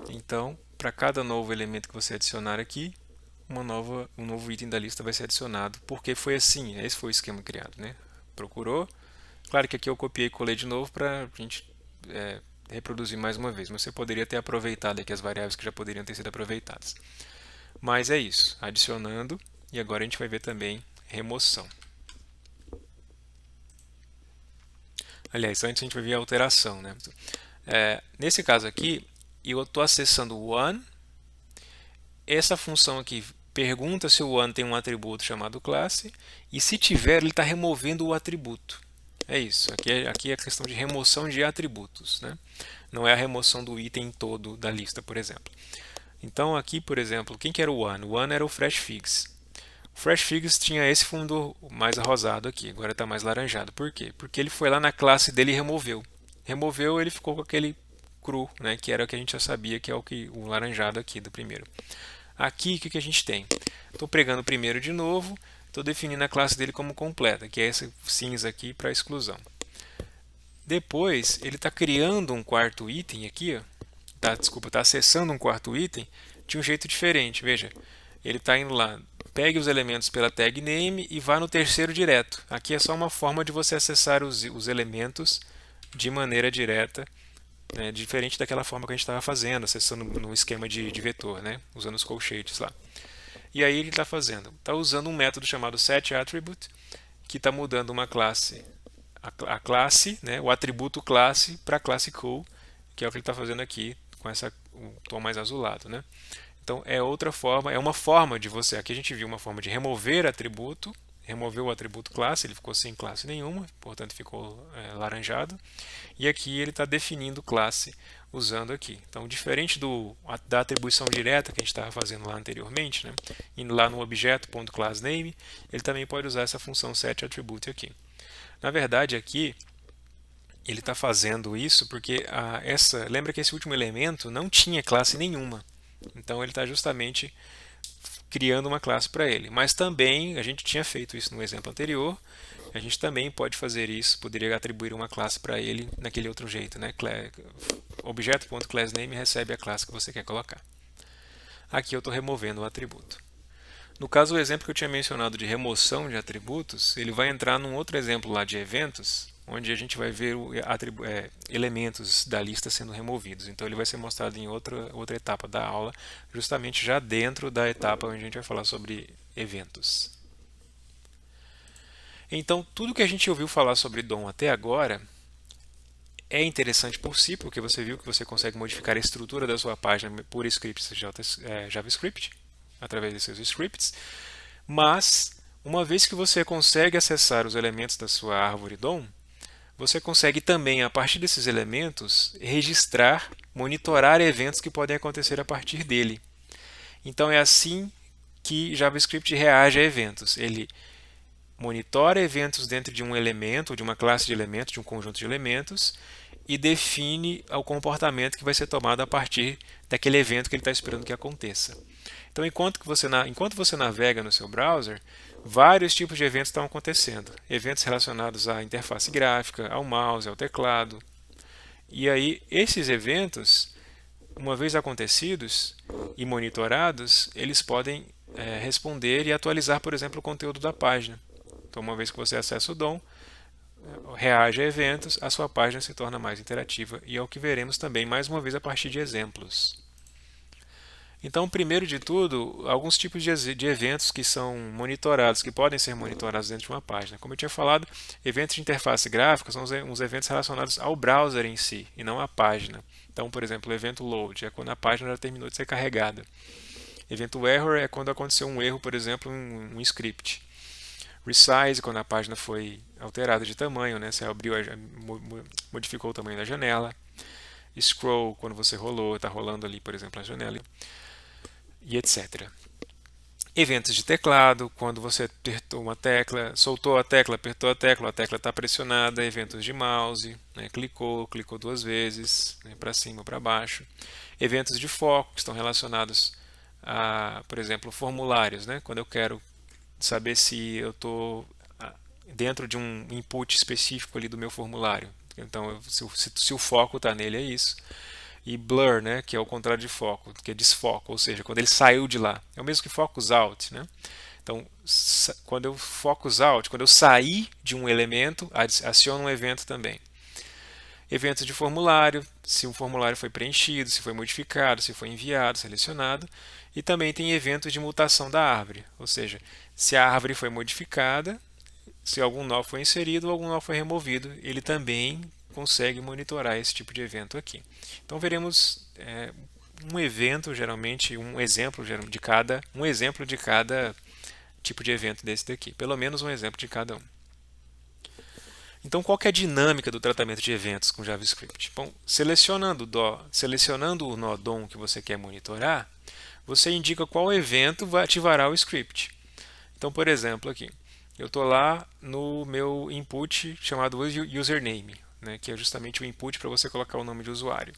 Então, para cada novo elemento que você adicionar aqui, um novo item da lista vai ser adicionado, porque foi assim, esse foi o esquema criado, né? Procurou, claro que aqui eu copiei e colei de novo para a gente reproduzir mais uma vez, mas você poderia ter aproveitado aqui as variáveis que já poderiam ter sido aproveitadas. Mas é isso, adicionando, e agora a gente vai ver também remoção. Aliás, antes a gente vai ver a alteração, né? Nesse caso aqui, eu estou acessando o one, essa função aqui pergunta se o one tem um atributo chamado classe, e se tiver, ele está removendo o atributo. É isso, aqui é a questão de remoção de atributos, né? Não é a remoção do item todo da lista, por exemplo. Então aqui, por exemplo, quem que era o one? O one era o fresh figs. O fresh figs tinha esse fundo mais arrosado aqui, agora está mais laranjado. Por quê? Porque ele foi lá na classe dele e removeu. Removeu, ele ficou com aquele cru, né? Que era o que a gente já sabia, que é o laranjado aqui do primeiro. Aqui, o que a gente tem? Estou pregando o primeiro de novo, estou definindo a classe dele como completa, que é esse cinza aqui para exclusão. Depois, ele está criando um quarto item aqui, ó, está acessando um quarto item de um jeito diferente. Veja, ele está indo lá, pegue os elementos pela tag name e vá no terceiro direto. Aqui é só uma forma de você acessar os elementos de maneira direta, né, diferente daquela forma que a gente estava fazendo, acessando no esquema de vetor, né, usando os colchetes lá. E aí ele está fazendo, está usando um método chamado setAttribute, que está mudando uma classe, a classe, né, o atributo classe para a classe call, que é o que ele está fazendo aqui com o tom mais azulado, né? Então é outra forma, é uma forma de você. Aqui a gente viu uma forma de remover atributo, removeu o atributo classe, ele ficou sem classe nenhuma, portanto ficou laranjado. E aqui ele está definindo classe usando aqui. Então, diferente da atribuição direta que a gente estava fazendo lá anteriormente, né? Indo lá no objeto.className, ele também pode usar essa função setAttribute aqui. Na verdade, aqui ele está fazendo isso porque lembra que esse último elemento não tinha classe nenhuma. Então ele está justamente criando uma classe para ele. Mas também a gente tinha feito isso no exemplo anterior. A gente também pode fazer isso, poderia atribuir uma classe para ele naquele outro jeito, né? Objeto.className recebe a classe que você quer colocar. Aqui eu estou removendo o atributo. No caso, o exemplo que eu tinha mencionado de remoção de atributos, ele vai entrar num outro exemplo lá de eventos, onde a gente vai ver elementos da lista sendo removidos. Então ele vai ser mostrado em outra etapa da aula, justamente já dentro da etapa onde a gente vai falar sobre eventos. Então, tudo que a gente ouviu falar sobre DOM até agora é interessante por si, porque você viu que você consegue modificar a estrutura da sua página por scripts JavaScript, através de seus scripts, mas uma vez que você consegue acessar os elementos da sua árvore DOM, você consegue também, a partir desses elementos, registrar, monitorar eventos que podem acontecer a partir dele. Então é assim que JavaScript reage a eventos. Ele monitora eventos dentro de um elemento, de uma classe de elementos, de um conjunto de elementos, e define o comportamento que vai ser tomado a partir daquele evento que ele está esperando que aconteça. Então, enquanto você navega no seu browser, vários tipos de eventos estão acontecendo. Eventos relacionados à interface gráfica, ao mouse, ao teclado. E aí, esses eventos, uma vez acontecidos e monitorados, eles podem responder e atualizar, por exemplo, o conteúdo da página. Então, uma vez que você acessa o DOM, reage a eventos, a sua página se torna mais interativa e é o que veremos também mais uma vez a partir de exemplos. Então, primeiro de tudo, alguns tipos de eventos que são monitorados, que podem ser monitorados dentro de uma página. Como eu tinha falado, eventos de interface gráfica são uns eventos relacionados ao browser em si, e não à página. Então, por exemplo, o evento load é quando a página já terminou de ser carregada. Evento error é quando aconteceu um erro, por exemplo, em um script. Resize, quando a página foi alterada de tamanho, né? Você abriu, modificou o tamanho da janela. Scroll, quando você rolou, está rolando ali, por exemplo, a janela. E etc. Eventos de teclado, quando você apertou uma tecla, soltou a tecla, apertou a tecla está pressionada. Eventos de mouse, né? Clicou duas vezes, né? Para cima ou para baixo. Eventos de foco, que estão relacionados a, por exemplo, formulários, né? Quando eu quero saber se eu estou dentro de um input específico ali do meu formulário. Então, se o foco está nele, é isso. E blur, né, que é o contrário de foco, que é desfoco, ou seja, quando ele saiu de lá. É o mesmo que focus out, né? Então, quando eu focus out, quando eu sair de um elemento, aciono um evento também. Eventos de formulário, se um formulário foi preenchido, se foi modificado, se foi enviado, selecionado. E também tem eventos de mutação da árvore, ou seja, se a árvore foi modificada, se algum nó foi inserido ou algum nó foi removido, ele também consegue monitorar esse tipo de evento aqui. Então veremos um evento, geralmente um exemplo de cada tipo de evento desse daqui, pelo menos um exemplo de cada um. Então, qual que é a dinâmica do tratamento de eventos com JavaScript? Bom, selecionando o nó DOM que você quer monitorar, você indica qual evento ativará o script. Então, por exemplo, aqui, eu estou lá no meu input chamado username, né, que é justamente o input para você colocar o nome de usuário.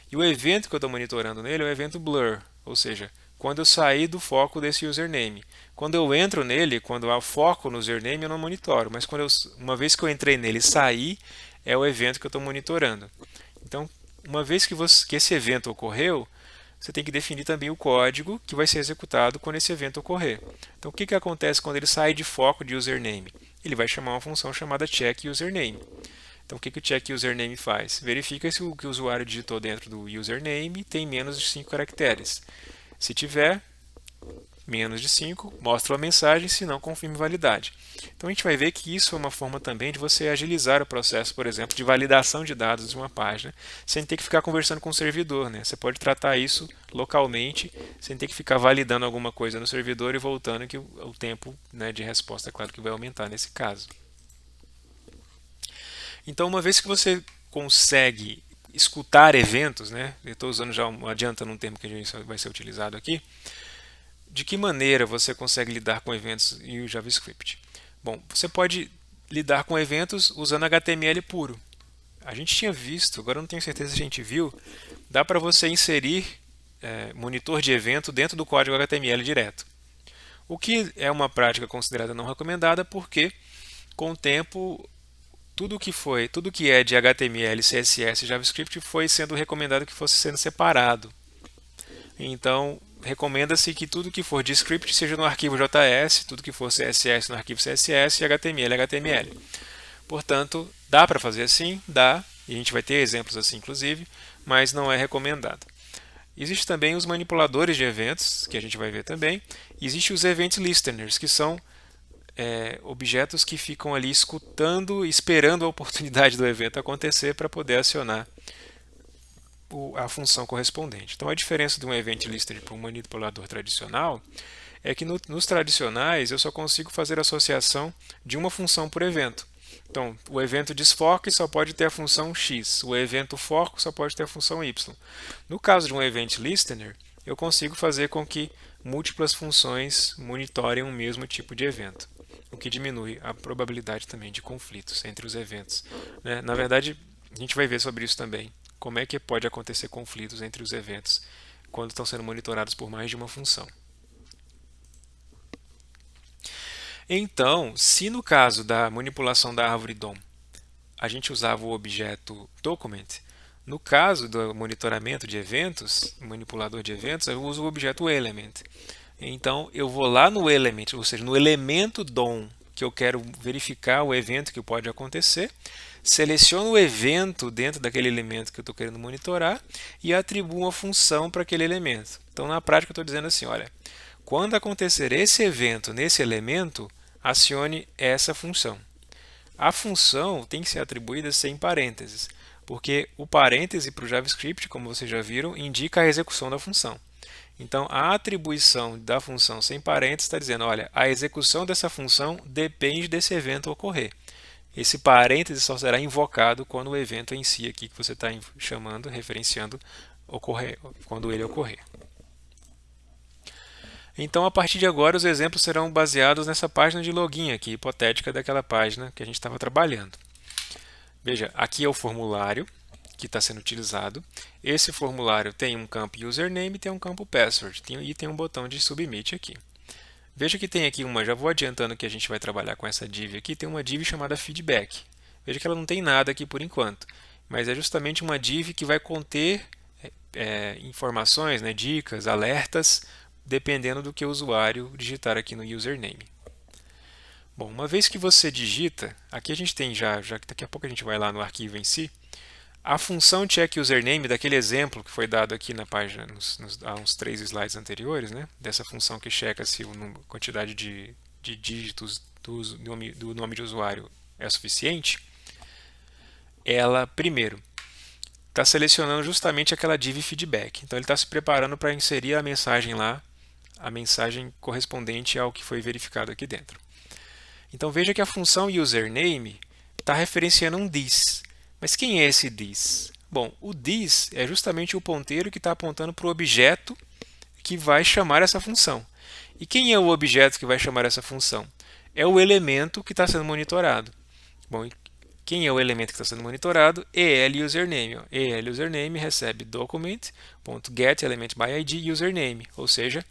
E o evento que eu estou monitorando nele é o evento blur, ou seja, quando eu sair do foco desse username. Quando eu entro nele, quando há foco no username, eu não monitoro, mas uma vez que eu entrei nele e saí, é o evento que eu estou monitorando. Então, uma vez que esse evento ocorreu, você tem que definir também o código que vai ser executado quando esse evento ocorrer. Então, o que acontece quando ele sai de foco de username? Ele vai chamar uma função chamada checkUsername. Então, o que o checkUsername faz? Verifica se o que o usuário digitou dentro do username tem menos de 5 caracteres. Se tiver menos de 5, mostra uma mensagem, se não, confirme validade. Então a gente vai ver que isso é uma forma também de você agilizar o processo, por exemplo, de validação de dados de uma página, sem ter que ficar conversando com o servidor, né? Você pode tratar isso localmente, sem ter que ficar validando alguma coisa no servidor e voltando, que o tempo, né, de resposta, claro que vai aumentar nesse caso. Então, uma vez que você consegue escutar eventos, né? Eu estou usando já adiantando um termo que vai ser utilizado aqui. De que maneira você consegue lidar com eventos em o JavaScript? Bom, você pode lidar com eventos usando HTML puro. A gente tinha visto, agora eu não tenho certeza se a gente viu, dá para você inserir monitor de evento dentro do código HTML direto. O que é uma prática considerada não recomendada porque, com o tempo, tudo que é de HTML, CSS e JavaScript foi sendo recomendado que fosse sendo separado. Então, recomenda-se que tudo que for de script seja no arquivo JS, tudo que for CSS no arquivo CSS e HTML HTML. Portanto, dá para fazer assim? Dá, e a gente vai ter exemplos assim inclusive, mas não é recomendado. Existem também os manipuladores de eventos, que a gente vai ver também. Existem os event listeners, que são objetos que ficam ali escutando, esperando a oportunidade do evento acontecer para poder acionar a função correspondente. Então, a diferença de um event listener para um manipulador tradicional é que nos tradicionais eu só consigo fazer associação de uma função por evento. Então, o evento desfoque só pode ter a função x, o evento foco só pode ter a função y. No caso de um event listener, eu consigo fazer com que múltiplas funções monitorem um mesmo tipo de evento, o que diminui a probabilidade também de conflitos entre os eventos, né? Na verdade, a gente vai ver sobre isso também. Como é que pode acontecer conflitos entre os eventos quando estão sendo monitorados por mais de uma função. Então, se no caso da manipulação da árvore DOM a gente usava o objeto document, no caso do monitoramento de eventos, manipulador de eventos, eu uso o objeto element. Então, eu vou lá no element, ou seja, no elemento DOM que eu quero verificar o evento que pode acontecer, seleciono o evento dentro daquele elemento que eu estou querendo monitorar e atribuo uma função para aquele elemento. Então, na prática, eu estou dizendo assim, olha, quando acontecer esse evento nesse elemento, acione essa função. A função tem que ser atribuída sem parênteses, porque o parêntese para o JavaScript, como vocês já viram, indica a execução da função. Então, a atribuição da função sem parênteses está dizendo, olha, a execução dessa função depende desse evento ocorrer. Esse parêntese só será invocado quando o evento em si aqui que você está chamando, referenciando, ocorrer, quando ele ocorrer. Então, a partir de agora, os exemplos serão baseados nessa página de login aqui, hipotética daquela página que a gente estava trabalhando. Veja, aqui é o formulário que está sendo utilizado. Esse formulário tem um campo username e tem um campo password, e tem um botão de submit aqui. Veja que tem aqui já vou adiantando que a gente vai trabalhar com essa div aqui, tem uma div chamada feedback. Veja que ela não tem nada aqui por enquanto, mas é justamente uma div que vai conter informações, né, dicas, alertas, dependendo do que o usuário digitar aqui no username. Bom, uma vez que você digita, aqui a gente tem já que daqui a pouco a gente vai lá no arquivo em si, a função checkUsername daquele exemplo que foi dado aqui na página, há uns 3 slides anteriores, né, dessa função que checa se a quantidade de dígitos do nome de usuário é suficiente, ela, primeiro, está selecionando justamente aquela div feedback. Então, ele está se preparando para inserir a mensagem lá, a mensagem correspondente ao que foi verificado aqui dentro. Então, veja que a função username está referenciando um this. Mas quem é esse this? Bom, o this é justamente o ponteiro que está apontando para o objeto que vai chamar essa função. E quem é o objeto que vai chamar essa função? É o elemento que está sendo monitorado. Bom, quem é o elemento que está sendo monitorado? ELUsername. ELUsername recebe document.getElementById username, ou seja,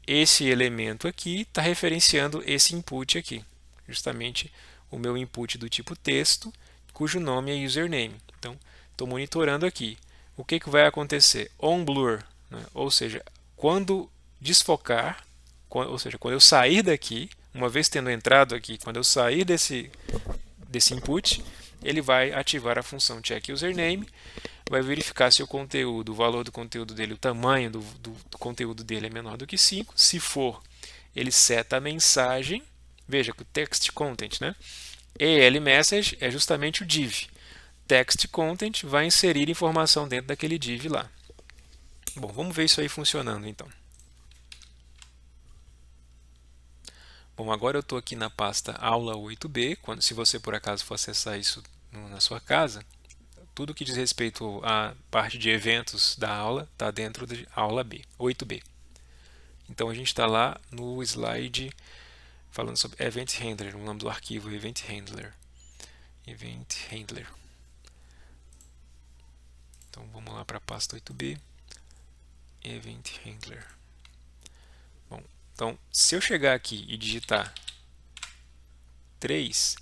esse elemento aqui está referenciando esse input aqui, justamente o meu input do tipo texto, cujo nome é username. Então, estou monitorando aqui. O que vai acontecer? OnBlur, né? Ou seja, quando desfocar, ou seja, quando eu sair daqui, uma vez tendo entrado aqui, quando eu sair desse input, ele vai ativar a função checkUsername, vai verificar se o conteúdo, o valor do conteúdo dele, o tamanho do conteúdo dele é menor do que 5. Se for, ele seta a mensagem, veja que o text content, né? ELMessage é justamente o div. Text content vai inserir informação dentro daquele div lá. Bom, vamos ver isso aí funcionando então. Bom, agora eu estou aqui na pasta aula 8b. Se você por acaso for acessar isso na sua casa, tudo que diz respeito à parte de eventos da aula está dentro de aula B, 8b. Então a gente está lá no slide falando sobre Event Handler, o nome do arquivo é Event Handler. Event Handler. Então vamos lá para a pasta 8b, Event Handler. Bom, então se eu chegar aqui e digitar 3,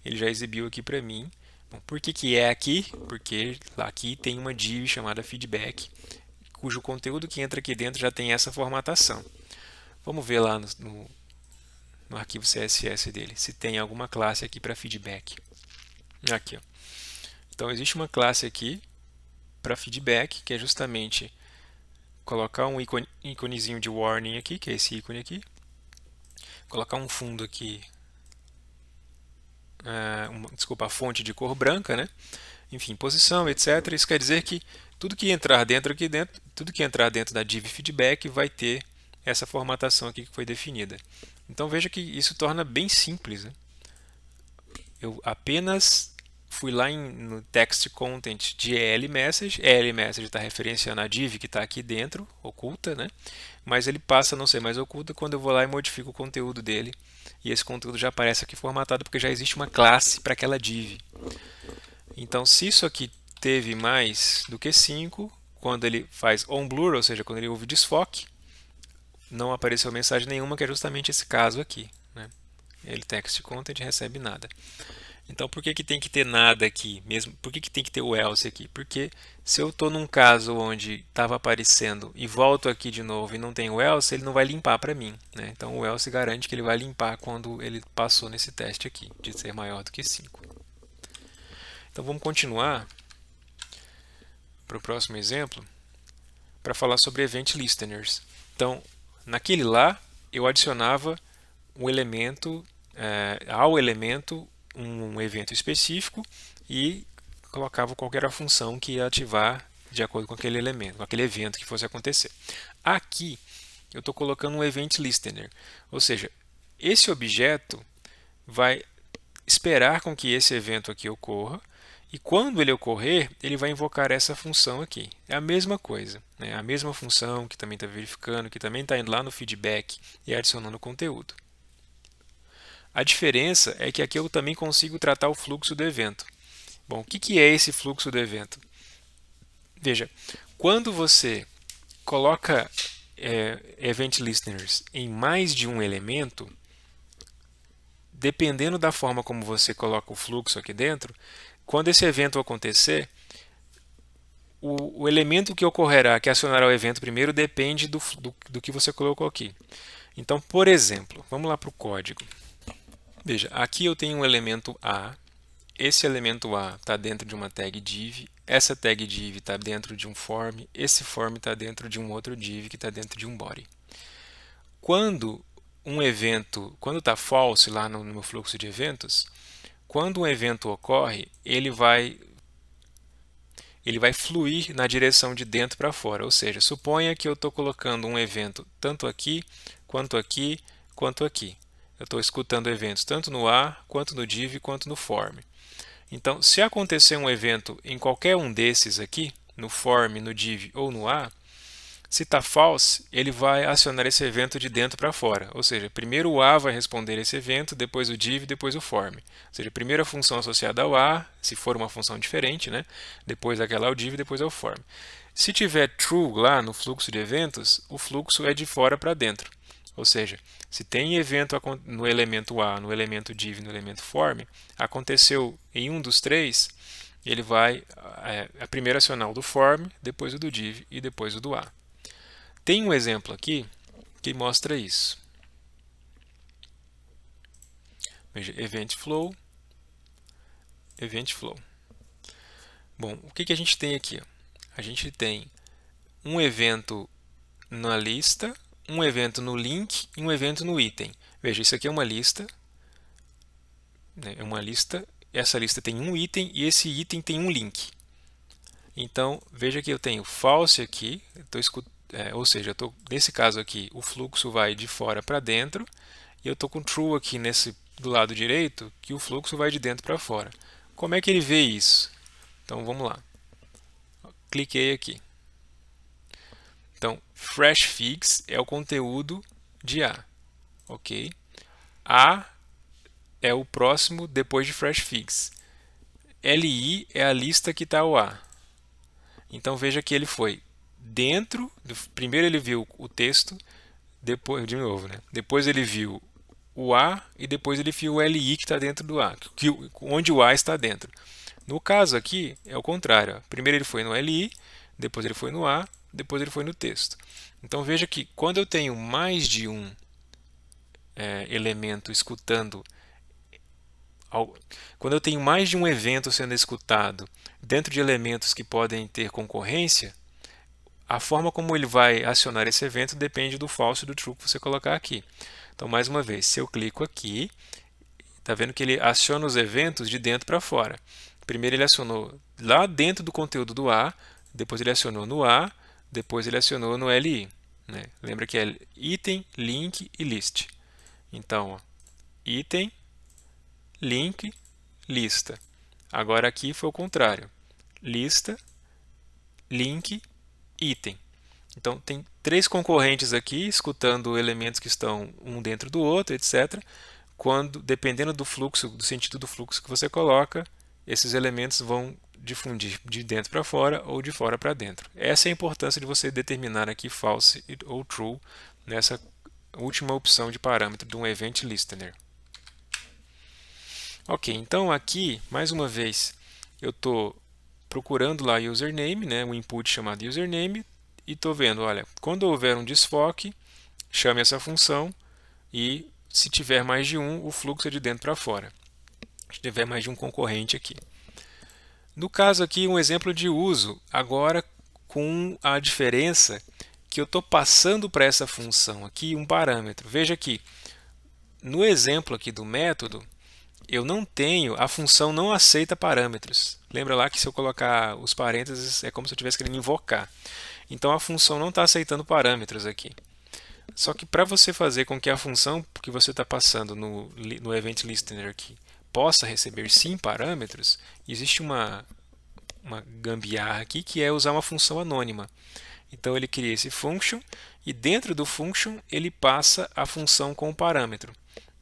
ele já exibiu aqui para mim. Bom, por que é aqui? Porque aqui tem uma div chamada feedback, cujo conteúdo que entra aqui dentro já tem essa formatação. Vamos ver lá no arquivo CSS dele, se tem alguma classe aqui para feedback. Aqui, ó. Então existe uma classe aqui para feedback, que é justamente colocar um íconezinho de warning aqui, que é esse ícone aqui, colocar um fundo aqui, desculpa, a fonte de cor branca, né? Enfim, posição, etc. Isso quer dizer que tudo que entrar dentro tudo que entrar dentro da div feedback vai ter essa formatação aqui que foi definida. Então veja que isso torna bem simples, né? Eu apenas fui lá no text content de ELMessage. ELMessage está referenciando a div que está aqui dentro, oculta, né? Mas ele passa a não ser mais oculta quando eu vou lá e modifico o conteúdo dele. E esse conteúdo já aparece aqui formatado porque já existe uma classe para aquela div. Então, se isso aqui teve mais do que 5, quando ele faz onBlur, ou seja, quando ele ouve desfoque, não apareceu mensagem nenhuma, que é justamente esse caso aqui, né? Ele text content recebe nada. Então, por que tem que ter nada aqui? Mesmo? Por que tem que ter o else aqui? Porque se eu estou num caso onde estava aparecendo e volto aqui de novo e não tem o else, ele não vai limpar para mim, né? Então, o else garante que ele vai limpar quando ele passou nesse teste aqui, de ser maior do que 5. Então, vamos continuar para o próximo exemplo, para falar sobre Event Listeners. Então, naquele lá, eu adicionava um elemento, ao elemento um evento específico e colocava qualquer função que ia ativar de acordo com aquele elemento, com aquele evento que fosse acontecer. Aqui, eu estou colocando um Event Listener, ou seja, esse objeto vai esperar com que esse evento aqui ocorra, e quando ele ocorrer, ele vai invocar essa função aqui. É a mesma coisa, né? A mesma função que também está verificando, que também está indo lá no feedback e adicionando conteúdo. A diferença é que aqui eu também consigo tratar o fluxo do evento. Bom, o que é esse fluxo do evento? Veja, quando você coloca Event Listeners em mais de um elemento, dependendo da forma como você coloca o fluxo aqui dentro, quando esse evento acontecer, o elemento que ocorrerá, que acionará o evento primeiro, depende do que você colocou aqui. Então, por exemplo, vamos lá para o código. Veja, aqui eu tenho um elemento A. Esse elemento A está dentro de uma tag div. Essa tag div está dentro de um form. Esse form está dentro de um outro div que está dentro de um body. Quando está false lá no meu fluxo de eventos, quando um evento ocorre, ele vai fluir na direção de dentro para fora. Ou seja, suponha que eu estou colocando um evento tanto aqui, quanto aqui, quanto aqui. Eu estou escutando eventos tanto no A, quanto no div, quanto no form. Então, se acontecer um evento em qualquer um desses aqui, no form, no div ou no A, se está false, ele vai acionar esse evento de dentro para fora. Ou seja, primeiro o A vai responder esse evento, depois o div, depois o form. Ou seja, primeiro a função associada ao A, se for uma função diferente, né? Depois aquela ao div, depois ao form. Se tiver true lá no fluxo de eventos, o fluxo é de fora para dentro. Ou seja, se tem evento no elemento A, no elemento div, no elemento form, aconteceu em um dos três, ele vai primeiro acionar o do form, depois o do div e depois o do A. Tem um exemplo aqui que mostra isso. Veja, Event Flow, Event Flow. Bom, o que a gente tem aqui? A gente tem um evento na lista, um evento no link e um evento no item. Veja, isso aqui é uma lista, né? É uma lista. Essa lista tem um item e esse item tem um link. Então, veja que eu tenho false aqui, ou seja, nesse caso aqui, o fluxo vai de fora para dentro, e eu estou com true aqui do lado direito, que o fluxo vai de dentro para fora. Como é que ele vê isso? Então, vamos lá. Cliquei aqui. Então, fresh figs é o conteúdo de A, ok? A é o próximo depois de fresh figs. LI é a lista que está o A. Então veja que ele foi primeiro ele viu o texto, depois de novo, né? Depois ele viu o A e depois ele viu o LI que está dentro do A, onde o A está dentro. No caso aqui é o contrário. Ó. Primeiro ele foi no LI, depois ele foi no A, depois ele foi no texto. Então veja que quando eu tenho mais de um elemento escutando, quando eu tenho mais de um evento sendo escutado dentro de elementos que podem ter concorrência, a forma como ele vai acionar esse evento depende do false e do true que você colocar aqui. Então, mais uma vez, se eu clico aqui, está vendo que ele aciona os eventos de dentro para fora. Primeiro ele acionou lá dentro do conteúdo do A, depois ele acionou no A, depois ele acionou no LI. Né? Lembra que é item, link e list. Então, ó, item, link, lista. Agora aqui foi o contrário. Lista, link, item. Então, tem três concorrentes aqui, escutando elementos que estão um dentro do outro, etc. Dependendo do fluxo, do sentido do fluxo que você coloca, esses elementos vão difundir de dentro para fora ou de fora para dentro. Essa é a importância de você determinar aqui false ou true nessa última opção de parâmetro de um event listener. Ok, então aqui, mais uma vez, eu estou procurando lá username, né, um input chamado username, e estou vendo, olha, quando houver um desfoque, chame essa função e se tiver mais de um, o fluxo é de dentro para fora. Se tiver mais de um concorrente aqui. No caso aqui, um exemplo de uso, agora com a diferença que eu estou passando para essa função aqui um parâmetro. Veja aqui, no exemplo aqui do método, a função não aceita parâmetros. Lembra lá que se eu colocar os parênteses é como se eu estivesse querendo invocar. Então a função não está aceitando parâmetros aqui. Só que para você fazer com que a função que você está passando no Event Listener aqui possa receber sim parâmetros, existe uma gambiarra aqui que é usar uma função anônima. Então ele cria esse function e dentro do function ele passa a função com o parâmetro.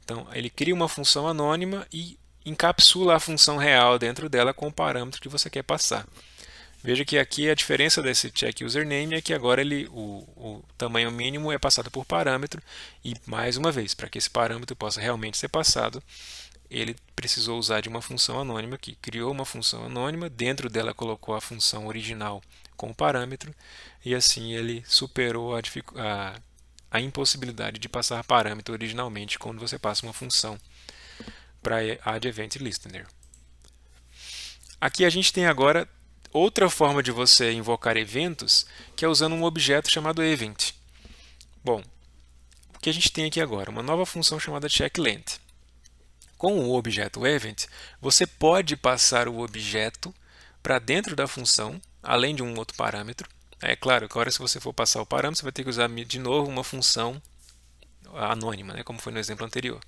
Então ele cria uma função anônima e encapsula a função real dentro dela com o parâmetro que você quer passar. Veja que aqui a diferença desse check username é que agora o tamanho mínimo é passado por parâmetro e, mais uma vez, para que esse parâmetro possa realmente ser passado, ele precisou usar de uma função anônima aqui. Criou uma função anônima, dentro dela colocou a função original com o parâmetro e assim ele superou a impossibilidade de passar parâmetro originalmente quando você passa uma função para add event listener. Aqui a gente tem agora outra forma de você invocar eventos, que é usando um objeto chamado event. Bom, o que a gente tem aqui agora? Uma nova função chamada checkLength. Com o objeto event, você pode passar o objeto para dentro da função, além de um outro parâmetro. É claro que agora se você for passar o parâmetro, você vai ter que usar de novo uma função anônima, né, como foi no exemplo anterior.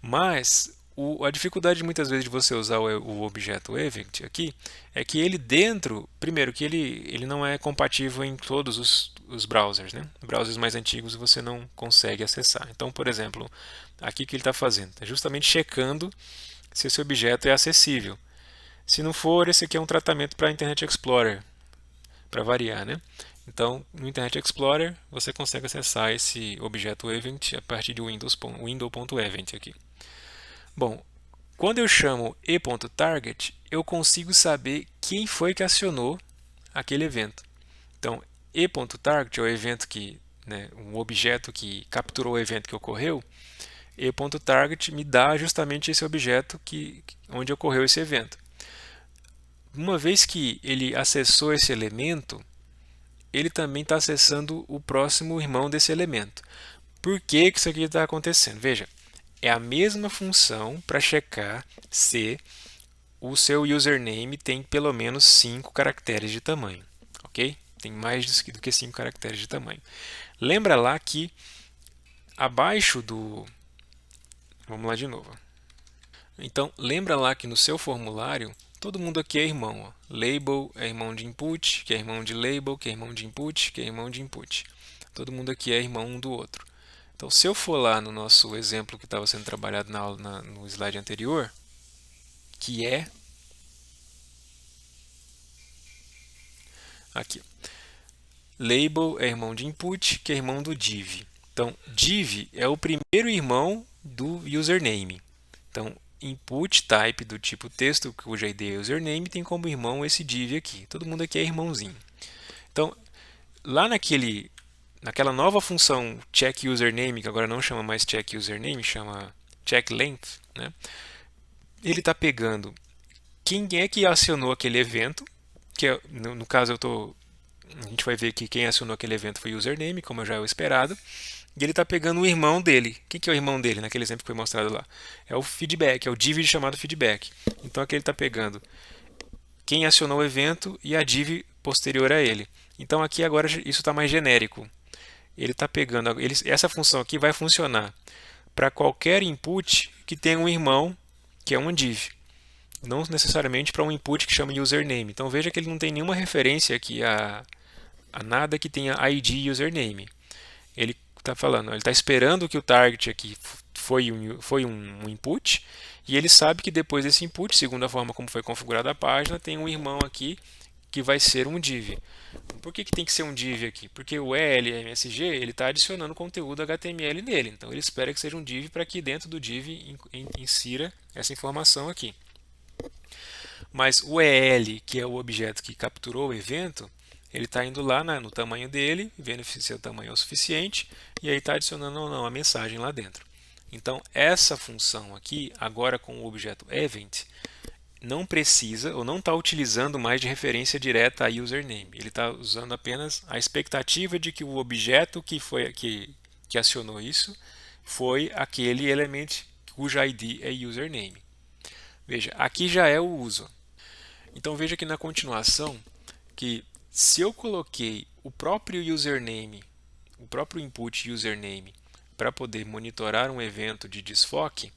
Mas a dificuldade muitas vezes de você usar o objeto event aqui é que ele primeiro que ele não é compatível em todos os browsers, né? Browsers mais antigos você não consegue acessar. Então, por exemplo, aqui o que ele está fazendo? Está justamente checando se esse objeto é acessível. Se não for, esse aqui é um tratamento para Internet Explorer, para variar, né? Então, no Internet Explorer, você consegue acessar esse objeto event a partir de window.event aqui. Bom, quando eu chamo e.target, eu consigo saber quem foi que acionou aquele evento. Então, e.target é o evento que, né, um objeto que capturou o evento que ocorreu. E.target me dá justamente esse objeto onde ocorreu esse evento. Uma vez que ele acessou esse elemento, ele também está acessando o próximo irmão desse elemento. Por que isso aqui está acontecendo? Veja, é a mesma função para checar se o seu username tem pelo menos 5 caracteres de tamanho, ok? Tem mais do que 5 caracteres de tamanho. Lembra lá que abaixo do... Vamos lá de novo. Então, lembra lá que no seu formulário, todo mundo aqui é irmão. Ó. Label é irmão de input, que é irmão de label, que é irmão de input, que é irmão de input. Todo mundo aqui é irmão um do outro. Então, se eu for lá no nosso exemplo que estava sendo trabalhado na aula, no slide anterior, que é aqui. Label é irmão de input, que é irmão do div. Então, div é o primeiro irmão do username. Então, input type do tipo texto, cuja ID é username, tem como irmão esse div aqui. Todo mundo aqui é irmãozinho. Então, lá naquela nova função check username, que agora não chama mais check username, chama check length, né? Ele está pegando quem é que acionou aquele evento, que no caso a gente vai ver que quem acionou aquele evento foi o username, como já é o esperado, e ele está pegando o irmão dele. O que é o irmão dele, naquele exemplo que foi mostrado lá? É o feedback, é o div chamado feedback. Então aqui ele está pegando quem acionou o evento e a div posterior a ele. Então aqui agora isso está mais genérico. Ele está pegando, essa função aqui vai funcionar para qualquer input que tenha um irmão, que é um div. Não necessariamente para um input que chama username. Então veja que ele não tem nenhuma referência aqui a nada que tenha ID username. Ele está falando, ele está esperando que o target aqui foi um input e ele sabe que depois desse input, segundo a forma como foi configurada a página, tem um irmão aqui que vai ser um div. Por que tem que ser um div aqui? Porque o LMSG ele está adicionando conteúdo HTML nele. Então ele espera que seja um div para que dentro do div insira essa informação aqui. Mas o EL, que é o objeto que capturou o evento, ele está indo lá no tamanho dele, vendo se o tamanho é o suficiente, e aí está adicionando ou não a mensagem lá dentro. Então, essa função aqui, agora com o objeto event, não precisa ou não está utilizando mais de referência direta a username. Ele está usando apenas a expectativa de que o objeto que acionou isso foi aquele elemento cuja ID é username. Veja, aqui já é o uso. Então veja que na continuação que se eu coloquei o próprio username, o próprio input username para poder monitorar um evento de desfoque,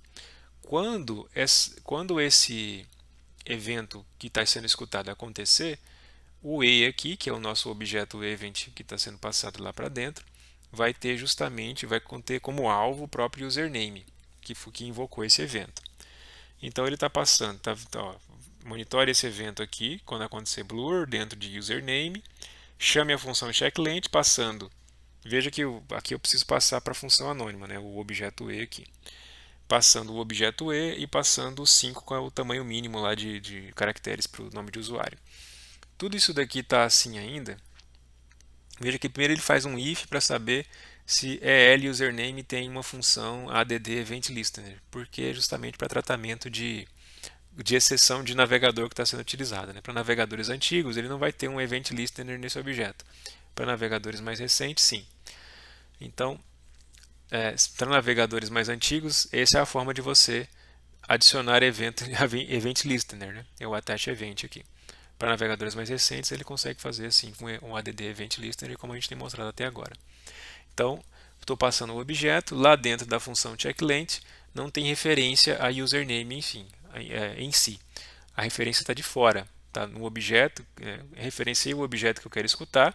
quando esse evento que está sendo escutado acontecer, o E aqui, que é o nosso objeto event que está sendo passado lá para dentro, vai conter como alvo o próprio username que invocou esse evento. Então ele está passando, monitore esse evento aqui, quando acontecer blur, dentro de username, chame a função checkLength, passando. Veja que aqui eu preciso passar para a função anônima, né, o objeto E aqui. Passando o objeto E e passando o 5 com o tamanho mínimo lá de caracteres para o nome de usuário. Tudo isso daqui está assim ainda. Veja que primeiro ele faz um if para saber se EL username tem uma função add event listener, porque é justamente para tratamento de exceção de navegador que está sendo utilizada. Né? Para navegadores antigos, ele não vai ter um event listener nesse objeto. Para navegadores mais recentes, sim. Então, para navegadores mais antigos, essa é a forma de você adicionar event listener, né? É o attach event aqui. Para navegadores mais recentes, ele consegue fazer assim com um add event listener, como a gente tem mostrado até agora. Então, estou passando o objeto, lá dentro da função checkLength, não tem referência a username, enfim, em si. A referência está de fora, está no objeto, referenciei o objeto que eu quero escutar.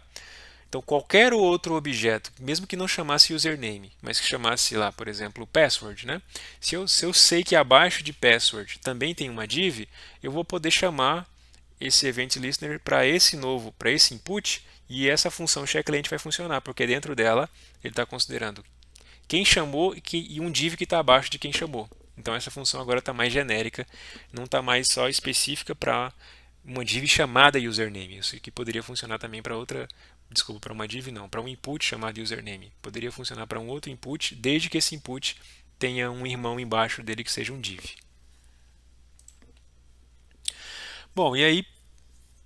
Então, qualquer outro objeto, mesmo que não chamasse username, mas que chamasse lá, por exemplo, password, né? Se eu sei que abaixo de password também tem uma div, eu vou poder chamar esse event listener para esse input, e essa função checkLength vai funcionar, porque dentro dela ele está considerando quem chamou e um div que está abaixo de quem chamou. Então essa função agora está mais genérica, não está mais só específica para uma div chamada username. Isso aqui poderia funcionar também para outra, desculpa, para uma div não, para um input chamado username. Poderia funcionar para um outro input, desde que esse input tenha um irmão embaixo dele que seja um div. Bom, e aí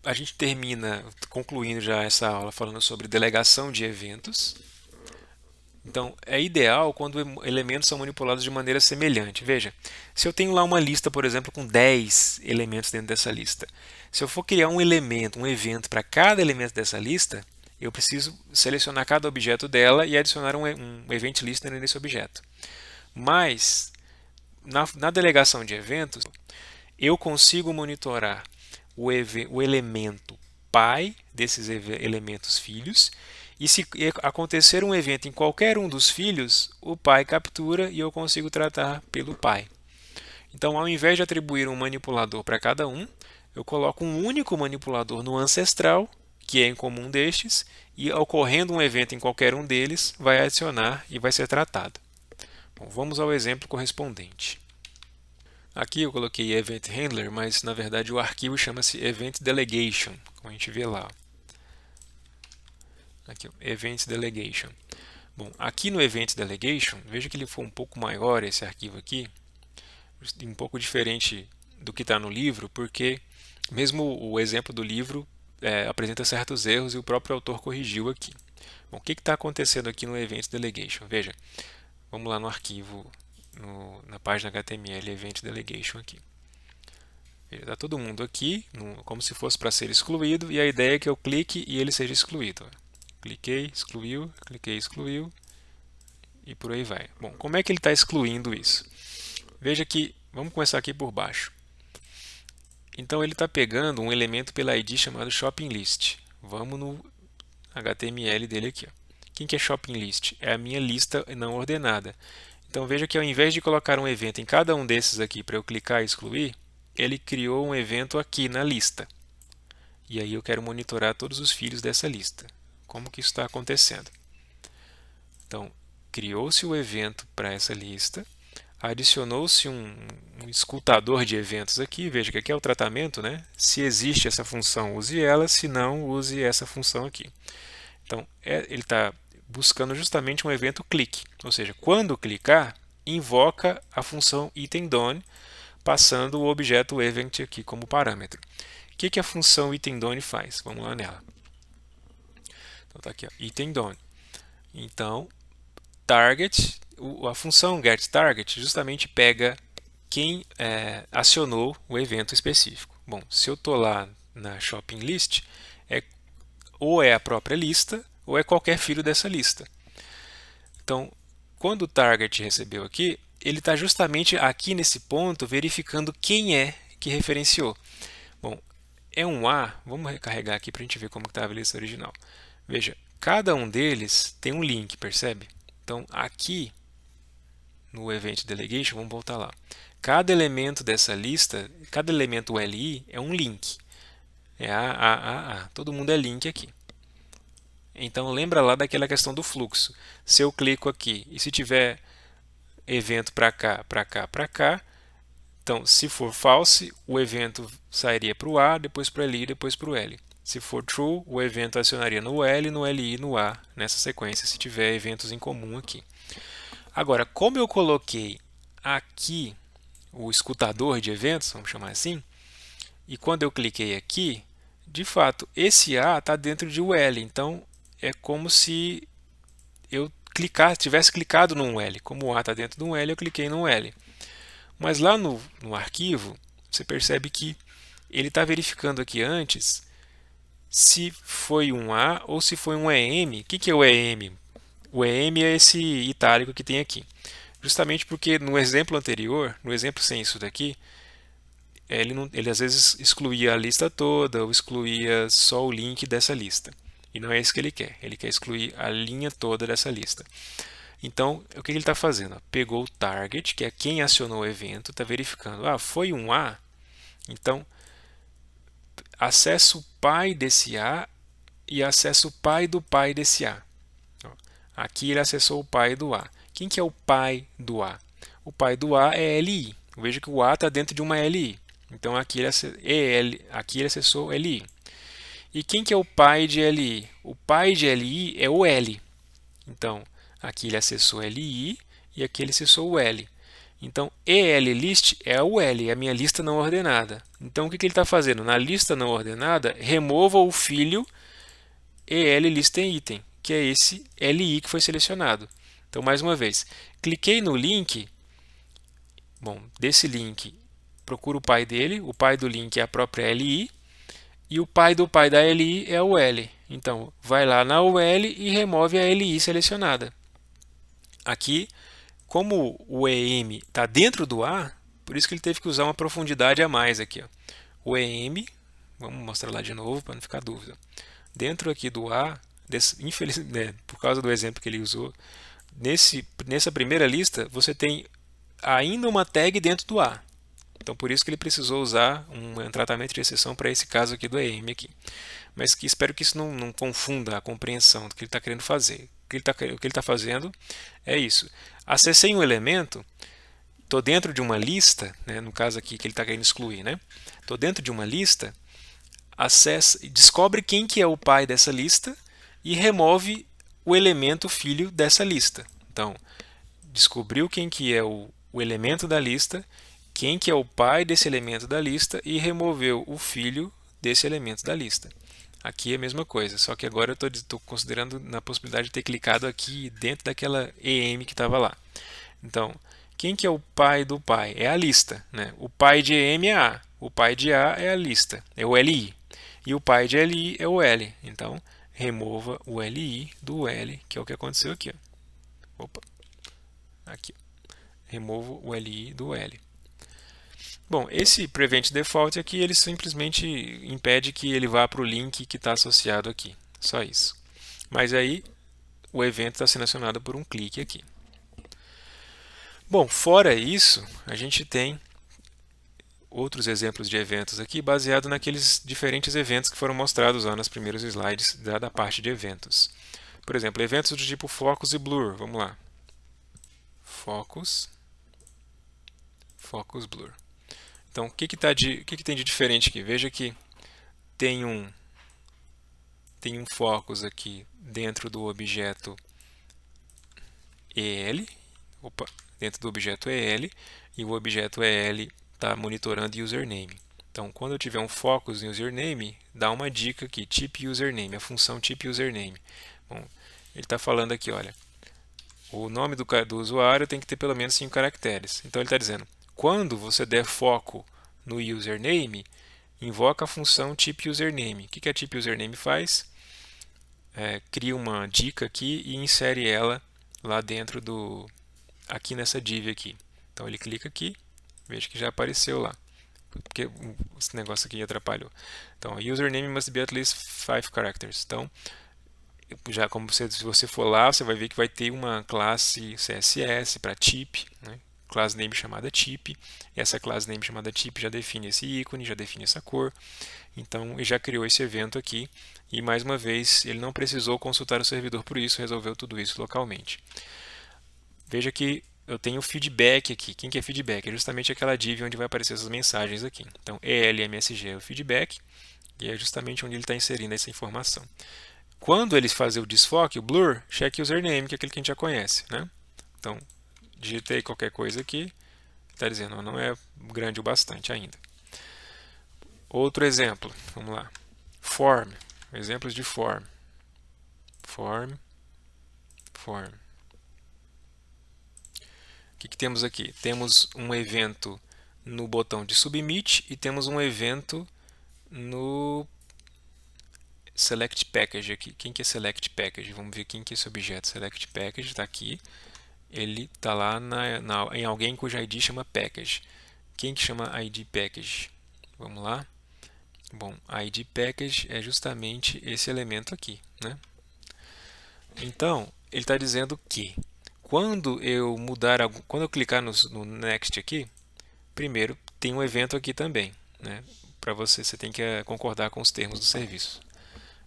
a gente termina concluindo já essa aula falando sobre delegação de eventos. Então, é ideal quando elementos são manipulados de maneira semelhante. Veja, se eu tenho lá uma lista, por exemplo, com 10 elementos dentro dessa lista, se eu for criar um elemento, um evento para cada elemento dessa lista, eu preciso selecionar cada objeto dela e adicionar um event listener nesse objeto. Mas, na delegação de eventos, eu consigo monitorar o elemento pai desses elementos filhos, e se acontecer um evento em qualquer um dos filhos, o pai captura e eu consigo tratar pelo pai. Então, ao invés de atribuir um manipulador para cada um, eu coloco um único manipulador no ancestral, que é em comum destes, e ocorrendo um evento em qualquer um deles, vai adicionar e vai ser tratado. Bom, vamos ao exemplo correspondente. Aqui eu coloquei Event Handler, mas na verdade o arquivo chama-se Event Delegation, como a gente vê lá. Aqui, Event Delegation. Bom, aqui no Event Delegation, veja que ele foi um pouco maior, esse arquivo aqui, um pouco diferente do que está no livro, porque mesmo o exemplo do livro apresenta certos erros e o próprio autor corrigiu aqui. Bom, o que está acontecendo aqui no Event Delegation? Veja, vamos lá no arquivo, na página HTML Event Delegation aqui. Está todo mundo aqui, como se fosse para ser excluído, e a ideia é que eu clique e ele seja excluído. Cliquei, excluiu, e por aí vai. Bom, como é que ele está excluindo isso? Veja que, vamos começar aqui por baixo. Então ele está pegando um elemento pela ID chamado Shopping List. Vamos no HTML dele aqui. Quem que é Shopping List? É a minha lista não ordenada. Então veja que ao invés de colocar um evento em cada um desses aqui para eu clicar e excluir, ele criou um evento aqui na lista. E aí eu quero monitorar todos os filhos dessa lista. Como que isso está acontecendo? Então, criou-se o evento para essa lista, adicionou-se um escutador de eventos aqui, veja que aqui é o tratamento, né? Se existe essa função, use ela, se não, use essa função aqui. Então, ele está buscando justamente um evento click, ou seja, quando clicar, invoca a função itemDone, passando o objeto event aqui como parâmetro. O que a função itemDone faz? Vamos lá nela. Então está aqui, itemDone. Então, target, a função getTarget justamente pega quem acionou o evento específico. Bom, se eu estou lá na shopping list, ou é a própria lista, ou é qualquer filho dessa lista. Então, quando o target recebeu aqui, ele está justamente aqui nesse ponto verificando quem é que referenciou. Bom, é um A, vamos recarregar aqui para a gente ver como estava a lista original. Veja, cada um deles tem um link, percebe? Então, aqui no Event Delegation, vamos voltar lá. Cada elemento dessa lista, cada elemento ULI é um link. É A. Todo mundo é link aqui. Então, lembra lá daquela questão do fluxo. Se eu clico aqui e se tiver evento para cá, para cá, para cá, então, se for false, o evento sairia para o A, depois para o LI, depois para o L. Se for true, o evento acionaria no L, no LI, no A, nessa sequência, se tiver eventos em comum aqui. Agora, como eu coloquei aqui o escutador de eventos, vamos chamar assim, e quando eu cliquei aqui, de fato, esse A está dentro de UL, então é como se eu tivesse clicado num L. Como o A está dentro de um L, eu cliquei num L. Mas lá no arquivo, você percebe que ele está verificando aqui antes se foi um A ou se foi um EM. O que é o EM? O EM é esse itálico que tem aqui. Justamente porque no exemplo anterior, no exemplo sem isso daqui, ele às vezes excluía a lista toda ou excluía só o link dessa lista. E não é isso que ele quer. Ele quer excluir a linha toda dessa lista. Então, o que ele está fazendo? Pegou o target, que é quem acionou o evento, está verificando. Ah, foi um A? Então, acessa o pai desse A e acessa o pai do pai desse A. Aqui ele acessou o pai do A. Quem que é o pai do A? O pai do A é LI. Veja que o A está dentro de uma LI. Então aqui aqui ele acessou LI. E quem que é o pai de LI? O pai de LI é o L. Então aqui ele acessou LI e aqui ele acessou o L. Então ELList é o L, é a minha lista não ordenada. Então o que ele está fazendo? Na lista não ordenada, remova o filho ELListEnitem, que é esse LI que foi selecionado. Então mais uma vez, cliquei no link. Bom, desse link, procura o pai dele. O pai do link é a própria LI. E o pai do pai da LI é o L. Então, vai lá na UL e remove a LI selecionada. Aqui, como o EM está dentro do A, por isso que ele teve que usar uma profundidade a mais aqui. Ó. O EM, vamos mostrar lá de novo para não ficar dúvida. Dentro aqui do A, infelizmente, né, por causa do exemplo que ele usou, nessa primeira lista, você tem ainda uma tag dentro do A. Então, por isso que ele precisou usar um tratamento de exceção para esse caso aqui do EM aqui. Mas que espero que isso não confunda a compreensão do que ele está querendo fazer. O que ele está fazendo é isso. Acessei um elemento, estou dentro de uma lista, né, no caso aqui que ele está querendo excluir, né? Estou dentro de uma lista, descobre quem que é o pai dessa lista e remove o elemento filho dessa lista. Então, descobriu quem que é o elemento da lista, quem que é o pai desse elemento da lista e removeu o filho desse elemento da lista. Aqui é a mesma coisa, só que agora eu estou considerando na possibilidade de ter clicado aqui dentro daquela EM que estava lá. Então, quem que é o pai do pai? É a lista. Né? O pai de EM é A, o pai de A é a lista, é o LI. E o pai de LI é o L. Então, remova o LI do L, que é o que aconteceu aqui. Ó. Opa, aqui. Removo o LI do L. Bom, esse Prevent Default aqui, ele simplesmente impede que ele vá para o link que está associado aqui. Só isso. Mas aí, o evento está selecionado por um clique aqui. Bom, fora isso, a gente tem outros exemplos de eventos aqui, baseado naqueles diferentes eventos que foram mostrados lá nas primeiros slides da parte de eventos. Por exemplo, eventos do tipo Focus e Blur. Vamos lá. Focus, Blur. Então, o que tem de diferente aqui? Veja que tem um focus aqui dentro do objeto EL, dentro do objeto EL, e o objeto EL está monitorando username. Então, quando eu tiver um focus em username, dá uma dica aqui, type username, a função type username. Bom, ele está falando aqui, olha, o nome do usuário tem que ter pelo menos 5 caracteres. Então, ele está dizendo, quando você der foco no username, invoca a função type username. O que a type username faz? Cria uma dica aqui e insere ela lá dentro aqui nessa div aqui. Então ele clica aqui, veja que já apareceu lá, porque esse negócio aqui atrapalhou. Então, username must be at least 5 characters. Então, já como se você for lá, você vai ver que vai ter uma classe CSS para type, né? Class name chamada type. Essa class name chamada type já define esse ícone, já define essa cor. Então, ele já criou esse evento aqui. E, mais uma vez, ele não precisou consultar o servidor por isso, resolveu tudo isso localmente. Veja que eu tenho feedback aqui. Quem que é feedback? É justamente aquela div onde vai aparecer essas mensagens aqui. Então, ELMSG é o feedback, e é justamente onde ele está inserindo essa informação. Quando ele fazer o desfoque, o blur, check username, que é aquele que a gente já conhece. Né? Então, digitei qualquer coisa aqui, está dizendo não é grande o bastante ainda. Outro exemplo, vamos lá. Form, exemplos de form. Form. O que temos aqui? Temos um evento no botão de submit e temos um evento no select package aqui. Quem que é select package? Vamos ver quem que é esse objeto. Select package está aqui. Ele está lá em alguém cuja ID chama package. Quem que chama ID package? Vamos lá. Bom, ID package é justamente esse elemento aqui, né? Então, ele está dizendo que quando eu clicar no next aqui, primeiro tem um evento aqui também, né? Para você tem que concordar com os termos do serviço.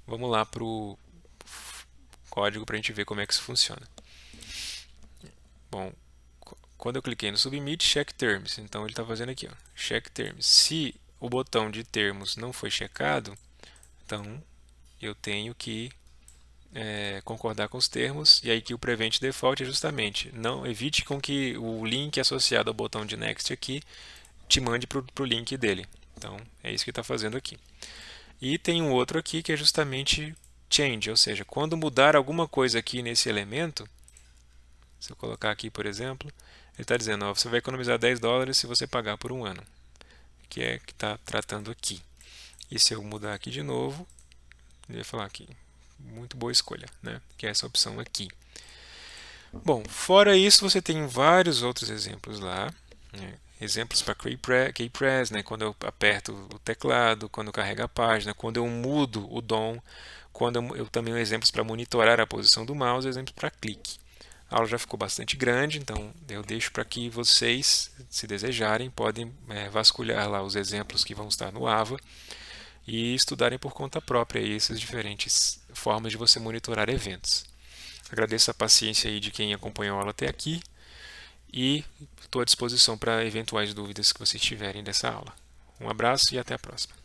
Vamos lá para o código para a gente ver como é que isso funciona. Bom, quando eu cliquei no Submit, Check Terms. Então ele está fazendo aqui, ó, Check Terms. Se o botão de termos não foi checado, então eu tenho que concordar com os termos, e aí que o Prevent Default é justamente não evite com que o link associado ao botão de Next aqui te mande para o link dele. Então é isso que está fazendo aqui. E tem um outro aqui que é justamente Change, ou seja, quando mudar alguma coisa aqui nesse elemento, se eu colocar aqui, por exemplo, ele está dizendo, ó, você vai economizar $10 se você pagar por um ano, que é que está tratando aqui. E se eu mudar aqui de novo, ele vai falar aqui, muito boa escolha, né? Que é essa opção aqui. Bom, fora isso, você tem vários outros exemplos lá, né? Exemplos para keypress, né? Quando eu aperto o teclado, quando eu carrego a página, quando eu mudo o DOM, quando eu também tenho exemplos para monitorar a posição do mouse, exemplos para clique. A aula já ficou bastante grande, então eu deixo para que vocês, se desejarem, podem vasculhar lá os exemplos que vão estar no AVA e estudarem por conta própria essas diferentes formas de você monitorar eventos. Agradeço a paciência aí de quem acompanhou a aula até aqui e estou à disposição para eventuais dúvidas que vocês tiverem dessa aula. Um abraço e até a próxima.